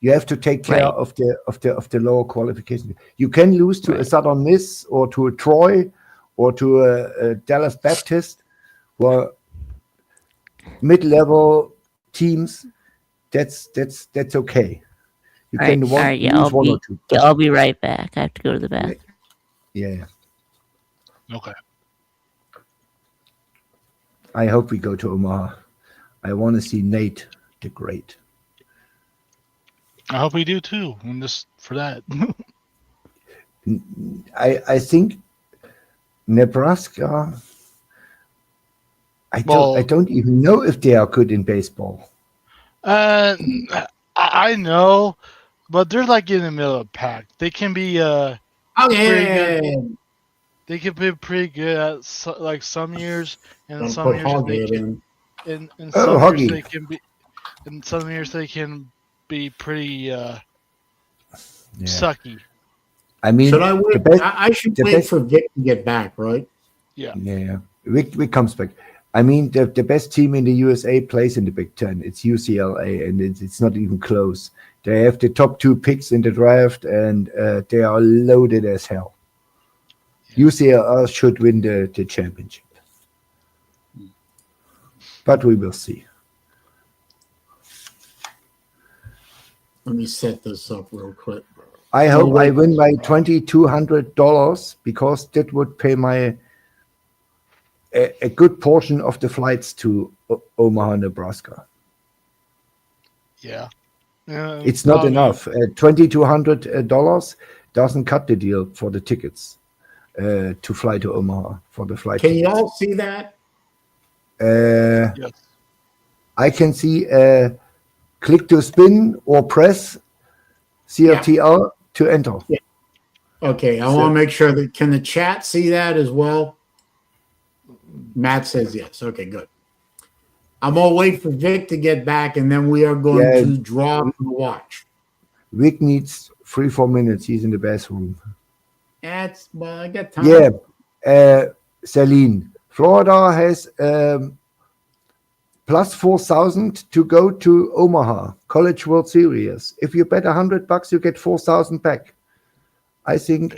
You have to take care of the lower qualification. You can lose to a Southern Miss or to a Troy or to a Dallas Baptist, who are mid-level teams. That's okay. You can lose one or two. I'll be right back. I have to go to the bathroom. Yeah. Okay. I hope we go to Omaha. I want to see Nate the Great. I hope we do too. And just for that. I think Nebraska. I don't even know if they are good in baseball. I know, but they're like in the middle of the pack. They can be pretty good. They can be pretty good at some years, and some years they can. In some years they can be. In some years they can be pretty sucky. I mean, should I wait? I should wait for Vic to get back, right? Yeah. Vic comes back. I mean, the best team in the USA plays in the Big Ten. It's UCLA, and it's not even close. They have the top 2 picks in the draft, and they are loaded as hell. Yeah. UCLA should win the championship. But we will see. Let me set this up real quick. I hope I win my $2,200 because that would pay a good portion of the flights to Omaha, Nebraska. Yeah. It's not enough. $2,200 doesn't cut the deal for the tickets to fly to Omaha for the flight. Can you all see that? Yes. I can see click to spin or press CRTL to enter. Yeah. Okay, I want to make sure that can the chat see that as well? Matt says yes. Okay, good. I'm gonna wait for Vic to get back, and then we are going to draw the watch. Vic needs 3-4 minutes. He's in the bathroom. I got time. Yeah, Saleen, Florida has plus 4,000 to go to Omaha College World Series. If you bet $100, you get 4,000 back. I think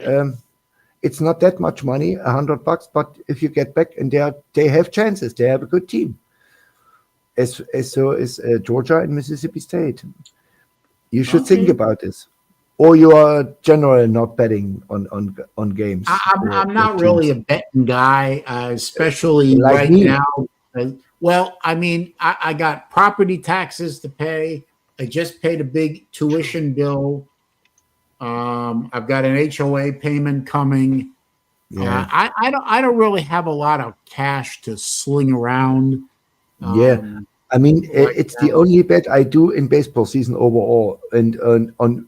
it's not that much money, $100, but if you get back, and they have chances, they have a good team. As so is Georgia and Mississippi State. You should think about this, or you are generally not betting on games. I'm not really a betting guy, especially like right now. Well, I mean, I got property taxes to pay. I just paid a big tuition bill. I've got an HOA payment coming. Yeah. I don't really have a lot of cash to sling around. I mean, it's the only bet I do in baseball season overall, and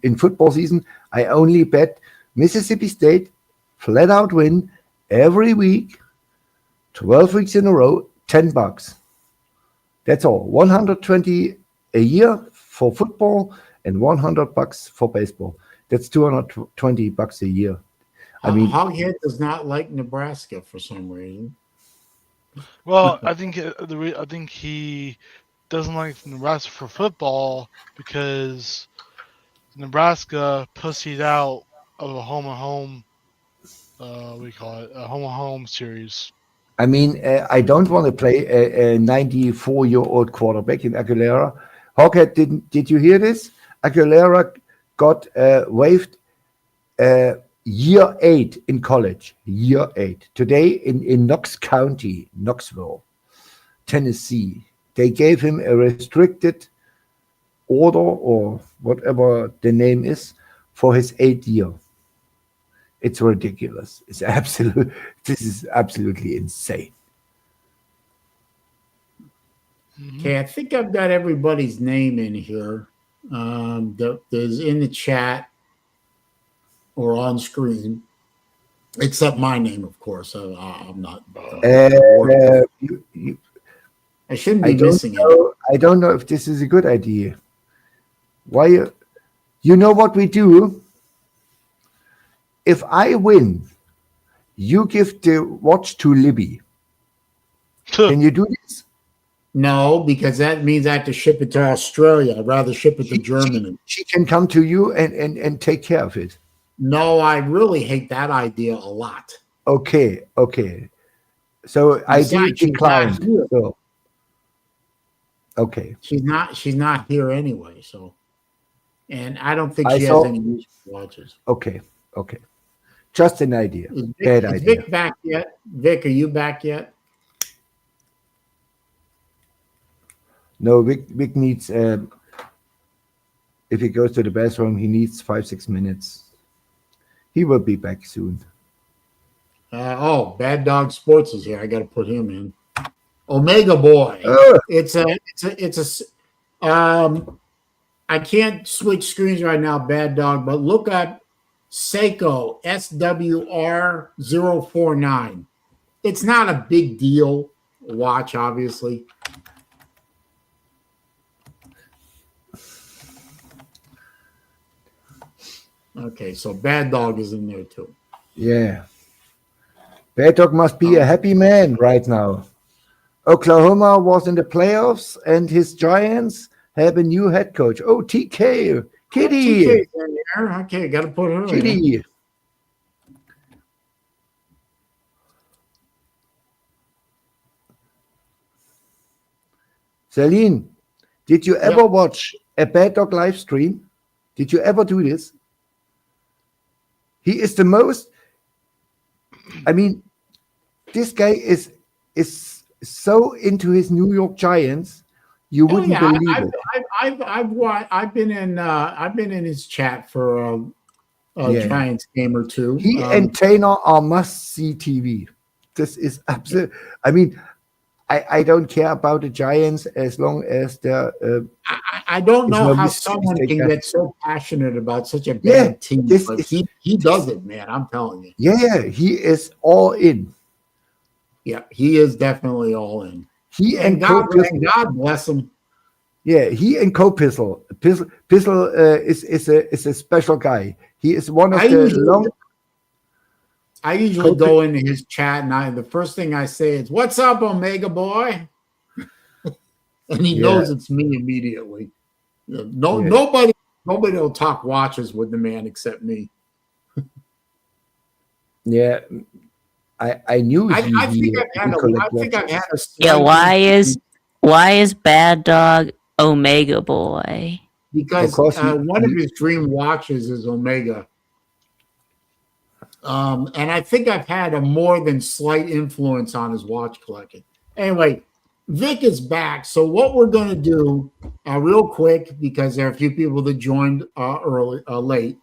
in football season, I only bet Mississippi State flat out win every week, 12 weeks in a row, $10. That's all. 120 a year for football and $100 for baseball. That's $220 a year. I mean, Hoghead does not like Nebraska for some reason. Well, I think I think he doesn't like Nebraska for football because Nebraska pussied out of a home and home. What do you call it? A home and home series. I mean, I don't want to play a 94-year-old quarterback in Aguilera. Hawkhead, did you hear this? Aguilera got waived year 8 in college. Year 8. Today in Knox County, Knoxville, Tennessee. They gave him a restricted order or whatever the name is for his 8th year. It's ridiculous. It's absolute. This is absolutely insane. Okay, I think I've got everybody's name in here. That is in the chat or on screen, except my name, of course. I'm not. I shouldn't be missing it. I don't know if this is a good idea. Why? You know what we do? If I win, you give the watch to Libby. Can you do this? No, because that means I have to ship it to Australia. I'd rather ship it to Germany. She can come to you and take care of it. No, I really hate that idea a lot. Okay. So I decline. So, okay. She's not here anyway. So, and I don't think she has any use for watches. Okay. Just an idea. Bad idea. Is Vic back yet? Vic, are you back yet? No, Vic needs. If he goes to the bathroom, he needs 5-6 minutes. He will be back soon. Bad Dog Sports is here. I got to put him in. Omega Boy. It's I can't switch screens right now, Bad Dog, but look up Seiko SWR049. It's not a big deal watch, obviously. Okay, so Bad Dog is in there too. Yeah. Bad Dog must be a happy man right now. Oklahoma was in the playoffs and his Giants have a new head coach. Oh, TK. Kitty. TK's in there. Okay, got to put her Kitty. in. Saleen, did you ever watch a Bad Dog live stream? Did you ever do this? He is the most. I mean, this guy is so into his New York Giants, you wouldn't believe it. I've been in his chat for a Giants game or two. He and Tanner are must-see TV. This is absolute. I mean, I don't care about the Giants as long as they're. I don't know how someone can get so passionate about such a bad team. But he does it, man. I'm telling you. Yeah, he is all in. Yeah, he is definitely all in. God bless him. Yeah, he and Pizzle. Pizzle is a special guy. He is one of I usually go into his chat and the first thing I say is, "What's up, Omega Boy?" And he knows it's me immediately. Nobody will talk watches with the man except me. Yeah, I knew. I think I've had a. Yeah, why is Bad Dog Omega Boy? Because one of his dream watches is Omega. And I think I've had a more than slight influence on his watch collection. Anyway, Vic is back. So what we're going to do real quick, because there are a few people that joined late,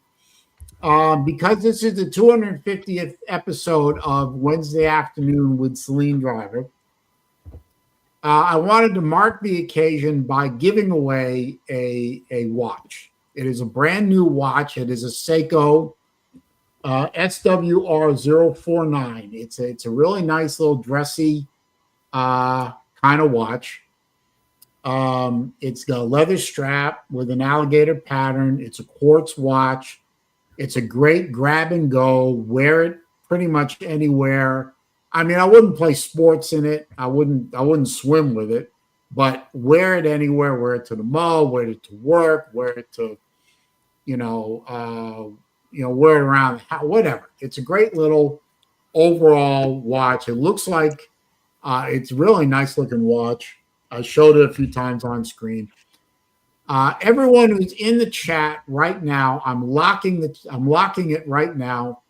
because this is the 250th episode of Wednesday Afternoon with SaleenDriver, I wanted to mark the occasion by giving away a watch. It is a brand new watch. It is a Seiko SWR049. It's a really nice little dressy kind of watch. It's got a leather strap with an alligator pattern. It's a quartz watch. It's a great grab and go. Wear it pretty much anywhere. I mean, I wouldn't play sports in it. I wouldn't swim with it, but wear it anywhere. Wear it to the mall. Wear it to work. Wear it to, wear it around the house. Whatever. It's a great little overall watch. It looks like it's really nice looking watch. I showed it a few times on screen. Everyone who's in the chat right now, I'm locking it right now.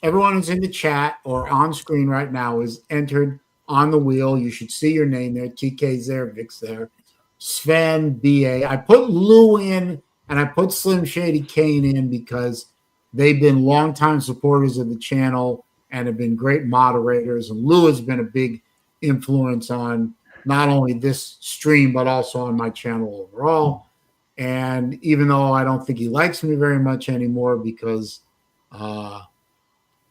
Everyone who's in the chat or on screen right now is entered on the wheel. You should see your name there. TK's there, Vic's there, Sven, BA. I put Lou in and I put Slim Shady Kane in because they've been longtime supporters of the channel and have been great moderators. And Lou has been a big influence on not only this stream, but also on my channel overall. And even though I don't think he likes me very much anymore because I'm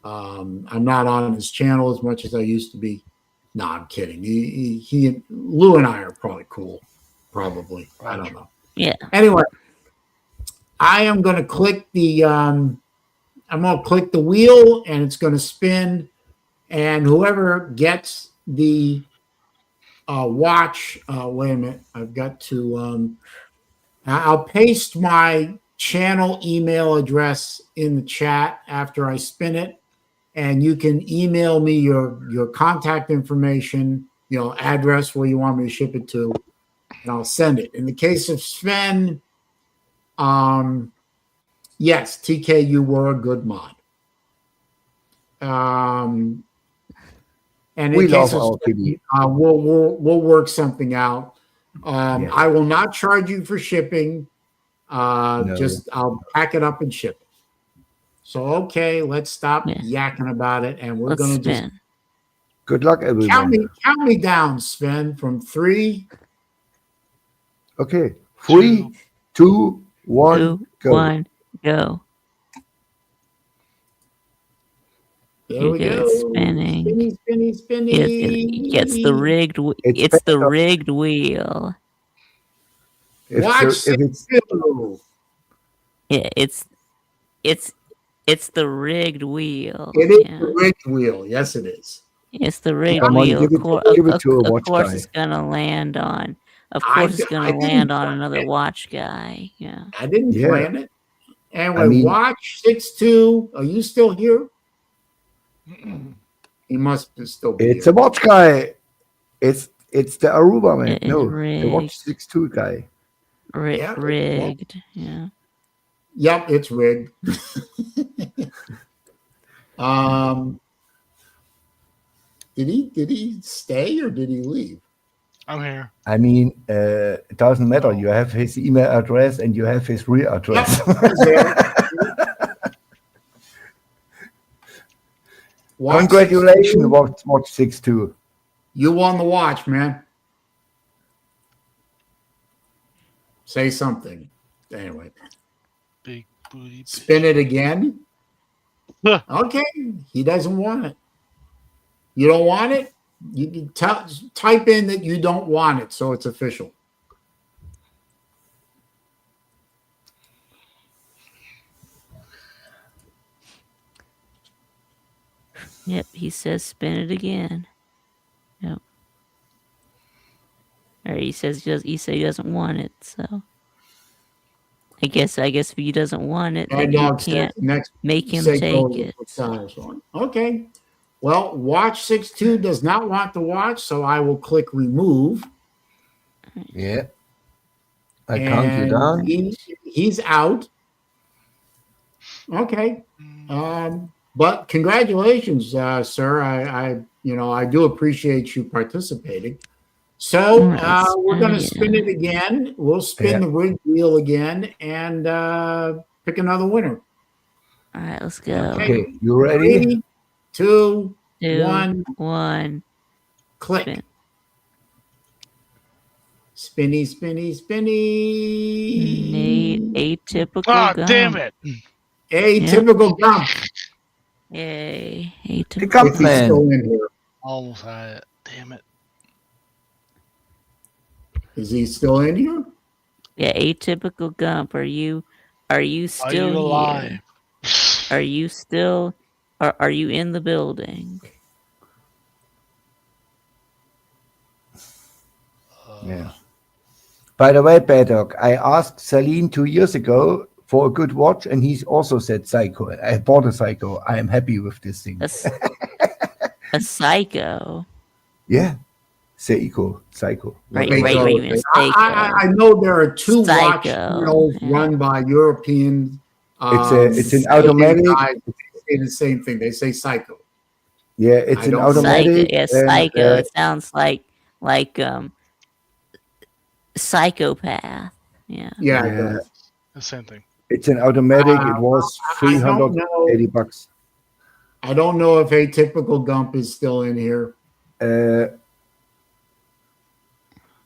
not on his channel as much as I used to be. No, I'm kidding. He Lou and I are probably cool. Probably. I don't know. Yeah. Anyway, I am going to click the wheel and it's going to spin, and whoever gets the watch. Wait a minute. I've got to. I'll paste my channel email address in the chat after I spin it, and you can email me your contact information, address where you want me to ship it to, and I'll send it. In the case of Sven, yes, TK, you were a good mod. And in We case love of our TV. we'll work something out. Yeah. I will not charge you for shipping. No. Just I'll pack it up and ship it. So okay, let's stop yakking about it, and we're Let's gonna just spin. Good luck, everyone. count me down, Sven, from 3. Okay. 3, 2, 1, 2, go. 1, go. There we Okay, go. it's spinning. Spinny. It's the rigged. It's the rigged wheel. Watch it's Yeah, it's the rigged wheel. It is Yeah. the rigged wheel. Yes, it is. It's the rigged Come on, wheel. give it to a Of watch course, guy. it's gonna land on. Of I course, it's d- gonna I didn't land on plan another it. watch guy. Yeah. I didn't Yeah. plan it. Anyway, I mean- watch 6-2. Are you still here? He must still be It's here. a watch guy. It's the Aruba man. It is No, the rigged. watch 6-2 guy. Yeah, Rigged. Yeah. Yep, it's rigged. Did he stay or did he leave? I'm here. I mean, it doesn't matter. You have his email address and you have his real address. Congratulations, watch 6-2. You won the watch, man. Say something. Anyway, Big booty. spin it again. Okay, he doesn't want it. You don't want it? You can type in that you don't want it, so it's official. Yep. He says spin it again. Yep. Or he says he doesn't want it. So I guess if he doesn't want it, then you can't make him take it. Okay. Well, watch 6-2 does not want the watch, so I will click remove. Yeah. I count you down. He's out. Okay. But congratulations, sir. I do appreciate you participating. So we're going to spin it again. We'll spin the rigged wheel again and pick another winner. All right, let's go. Okay, you ready? 3, 2, 1. Click. Spin. Spinny. Atypical. Ah, gum. damn it! Atypical gump. Yay. The Atypical. Gump If he's Man. still in here. Almost had it. Damn it. Is he still in here? Yeah, atypical gump. Are you still Are you alive? here? Are you still Are you in the building? Yeah. By the way, Baddock, I asked Saleen 2 years ago for a good watch, and he's also said Psycho. I bought a Psycho. I am happy with this thing. A Psycho. Yeah, Psycho. Right, Okay, right. so You mean Psycho? I know there are two watch Psycho, channels yeah. run by European. It's an automatic. guys. They say the same thing. They say Psycho. Yeah, it's I an don't know. automatic. Psycho. Yeah, and, Psycho. It sounds like psychopath. Yeah. Yeah, it Yeah. does. The same thing. It's an automatic. It was I don't know. $380. I don't know if Atypical Gump is still in here.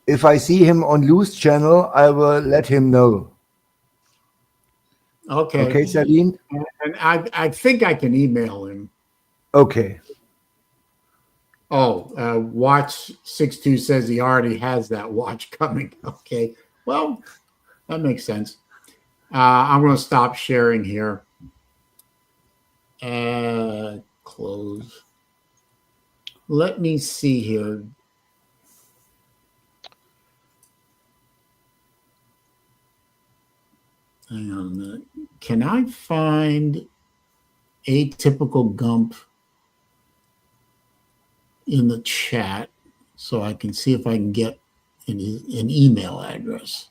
If I see him on Loose Channel, I will let him know. Okay. Okay, Saleen? And I think I can email him. Okay. Oh, Watch 62 says he already has that watch coming. Okay. Well, that makes sense. I'm going to stop sharing here. Close. Let me see here. Hang on a minute. Can I find Atypical Gump in the chat so I can see if I can get an email address?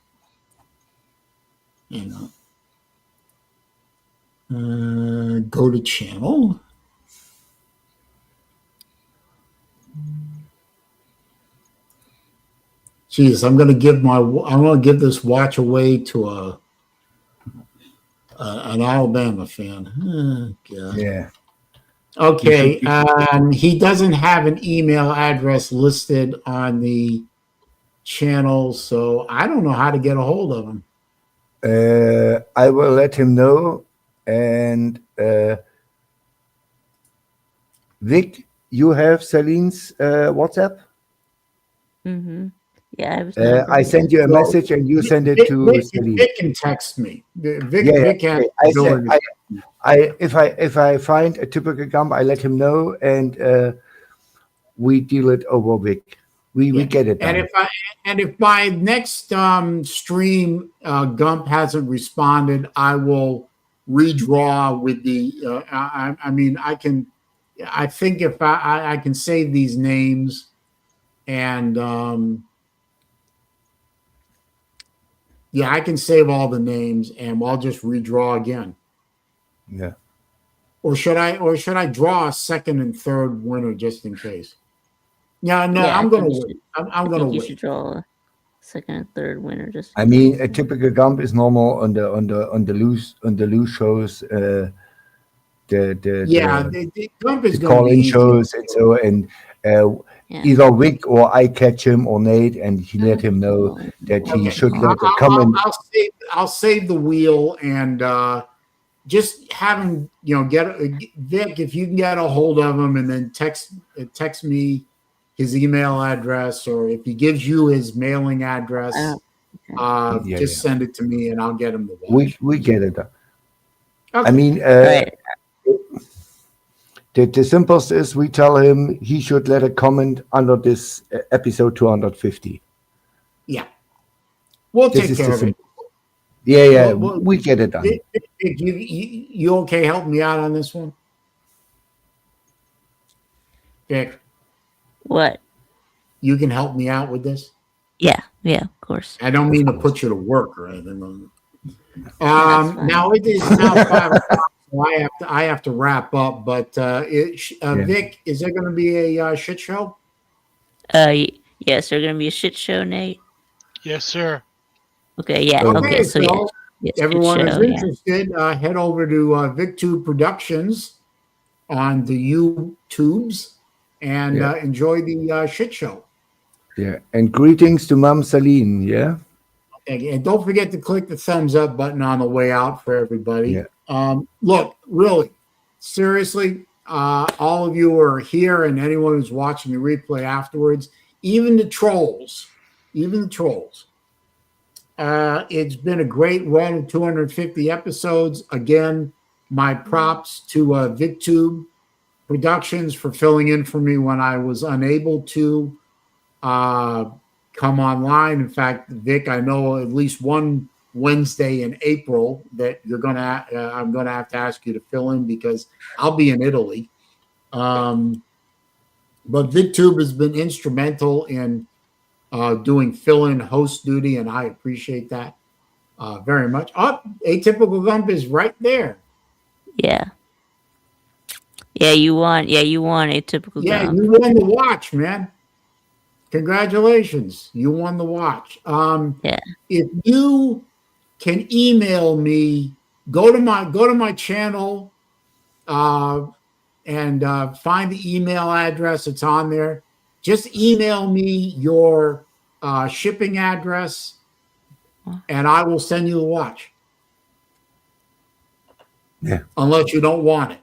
Hang on. Go to channel. Geez, I'm going to give this watch away to an Alabama fan. Oh, God. Yeah. Okay. He doesn't have an email address listed on the channel, so I don't know how to get a hold of him. I will let him know. And Vic, you have Saleen's WhatsApp? Mm-hmm. Yeah, I sent you a message and you send it to Saleen. Vic can text me. Vic has if I find a typical gump, I let him know, and we deal it over Vic. We get it done. And if by next stream Gump hasn't responded, I will redraw with the. I think if I can save these names, and I can save all the names, and I'll just redraw again. Yeah. Or should I draw a second and third winner just in case? I'm going to wait. I'm going to wait. You should draw a second and third winner. I mean, a typical gump is normal on the loose shows. The gump is going to be shows and so either Vic or I catch him or Nate, and he let him know that he should let a comment. I'll save the wheel and just have him, get Vic, if you can get a hold of him, and then text me his email address, or if he gives you his mailing address, send it to me and I'll get him the watch. We get it done. Okay. I mean, the simplest is we tell him he should let a comment under this episode 250. Yeah. We'll take care of it. Yeah, we get it done. You okay helping me out on this one? Vic? What? You can help me out with this? Yeah, of course. I don't mean to put you to work or anything. Now it is now 5 o'clock, so I have to wrap up. But Vic, is there going to be a shit show? Yes, there's going to be a shit show, Nate. Yes, sir. Okay, yeah. Okay, so everyone is interested. Head over to VicTube Productions on the YouTubes and enjoy the shit show. Yeah, and greetings to Mom Saleen. Yeah. And don't forget to click the thumbs up button on the way out for everybody. Yeah. Look, really, seriously, all of you are here, and anyone who's watching the replay afterwards, even the trolls. It's been a great run of 250 episodes. Again, my props to VidTube Productions for filling in for me when I was unable to come online. In fact, Vic, I know at least one Wednesday in April that I'm gonna have to ask you to fill in because I'll be in Italy. But VidTube has been instrumental in doing fill-in host duty, and I appreciate that very much. Oh, Atypical Gump is right there. Yeah. Yeah, you won. Yeah, you won Atypical Yeah, Gump. you won the watch, man. Congratulations. You won the watch. Yeah. If you can email me, go to my channel and find the email address. It's on there. Just email me your shipping address and I will send you the watch. Yeah. Unless you don't want it.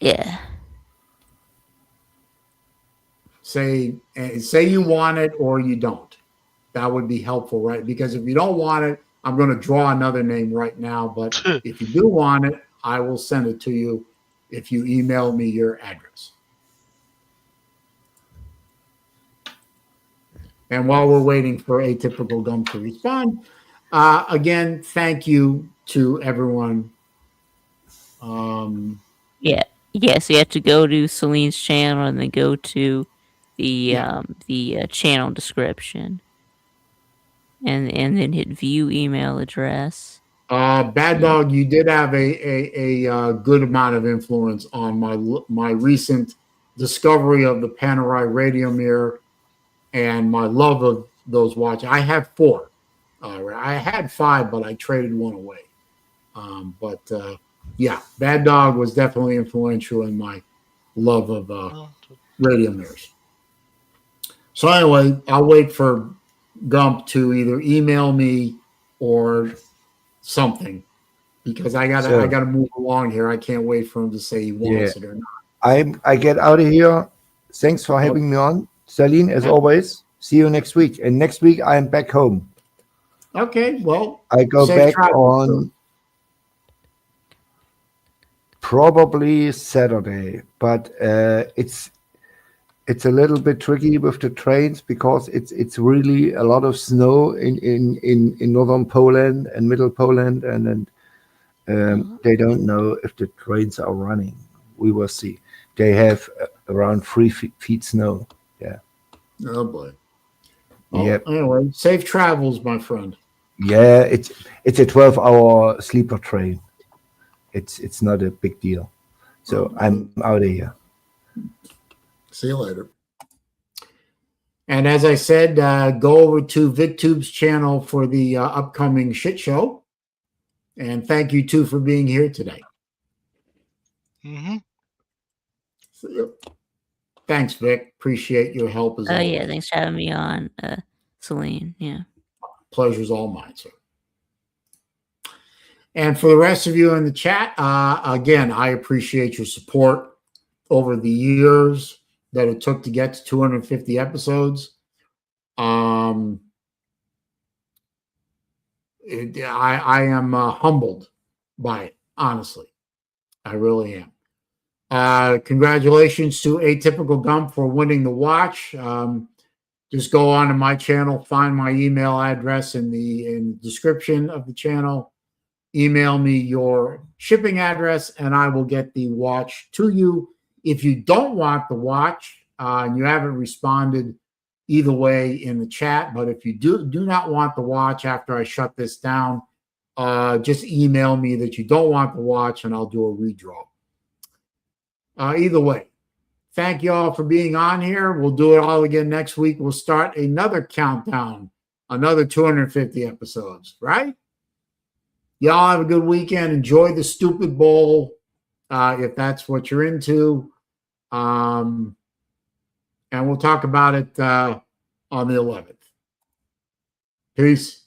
Yeah. Say you want it or you don't. That would be helpful, right? Because if you don't want it, I'm going to draw another name right now. But if you do want it, I will send it to you if you email me your address. And while we're waiting for Atypical Gum to respond, again, thank you to everyone. Yeah. So you have to go to Saleen's channel and then go to the channel description, and then hit view email address. Bad Dog, you did have a good amount of influence on my recent discovery of the Panerai radio mirror and my love of those watches. I have 4. I had 5, but I traded one away. Yeah, Bad Dog was definitely influential in my love of radio mirrors. So anyway, I'll wait for Gump to either email me or something because I gotta move along here. I can't wait for him to say he wants it or not. I get out of here. Thanks for having me on, Saleen. As always, see you next week. And next week I'm back home. Okay, well, I go back on probably Saturday, but it's a little bit tricky with the trains because it's really a lot of snow in northern Poland and middle Poland, and they don't know if the trains are running. We will see. They have around 3 feet snow. Yeah. Oh boy. Well, anyway, safe travels, my friend. Yeah, it's a 12-hour sleeper train. It's not a big deal. So I'm out of here. See you later. And as I said, go over to VidTube's channel for the upcoming shit show. And thank you, too, for being here today. Mm-hmm. Thanks, Vic. Appreciate your help as always. Yeah, thanks for having me on, Saleen. Yeah. Pleasure's all mine, sir. And for the rest of you in the chat, again, I appreciate your support over the years that it took to get to 250 episodes. I am humbled by it, honestly. I really am. Congratulations to Atypical Gump for winning the watch. Just go on to my channel, find my email address in the description of the channel. Email me your shipping address, and I will get the watch to you. If you don't want the watch, and you haven't responded either way in the chat, but if you do not want the watch after I shut this down, just email me that you don't want the watch, and I'll do a redraw. Either way, thank you all for being on here. We'll do it all again next week. We'll start another countdown, another 250 episodes, right? Y'all have a good weekend. Enjoy the Stupid Bowl if that's what you're into. And we'll talk about it on the 11th. Peace.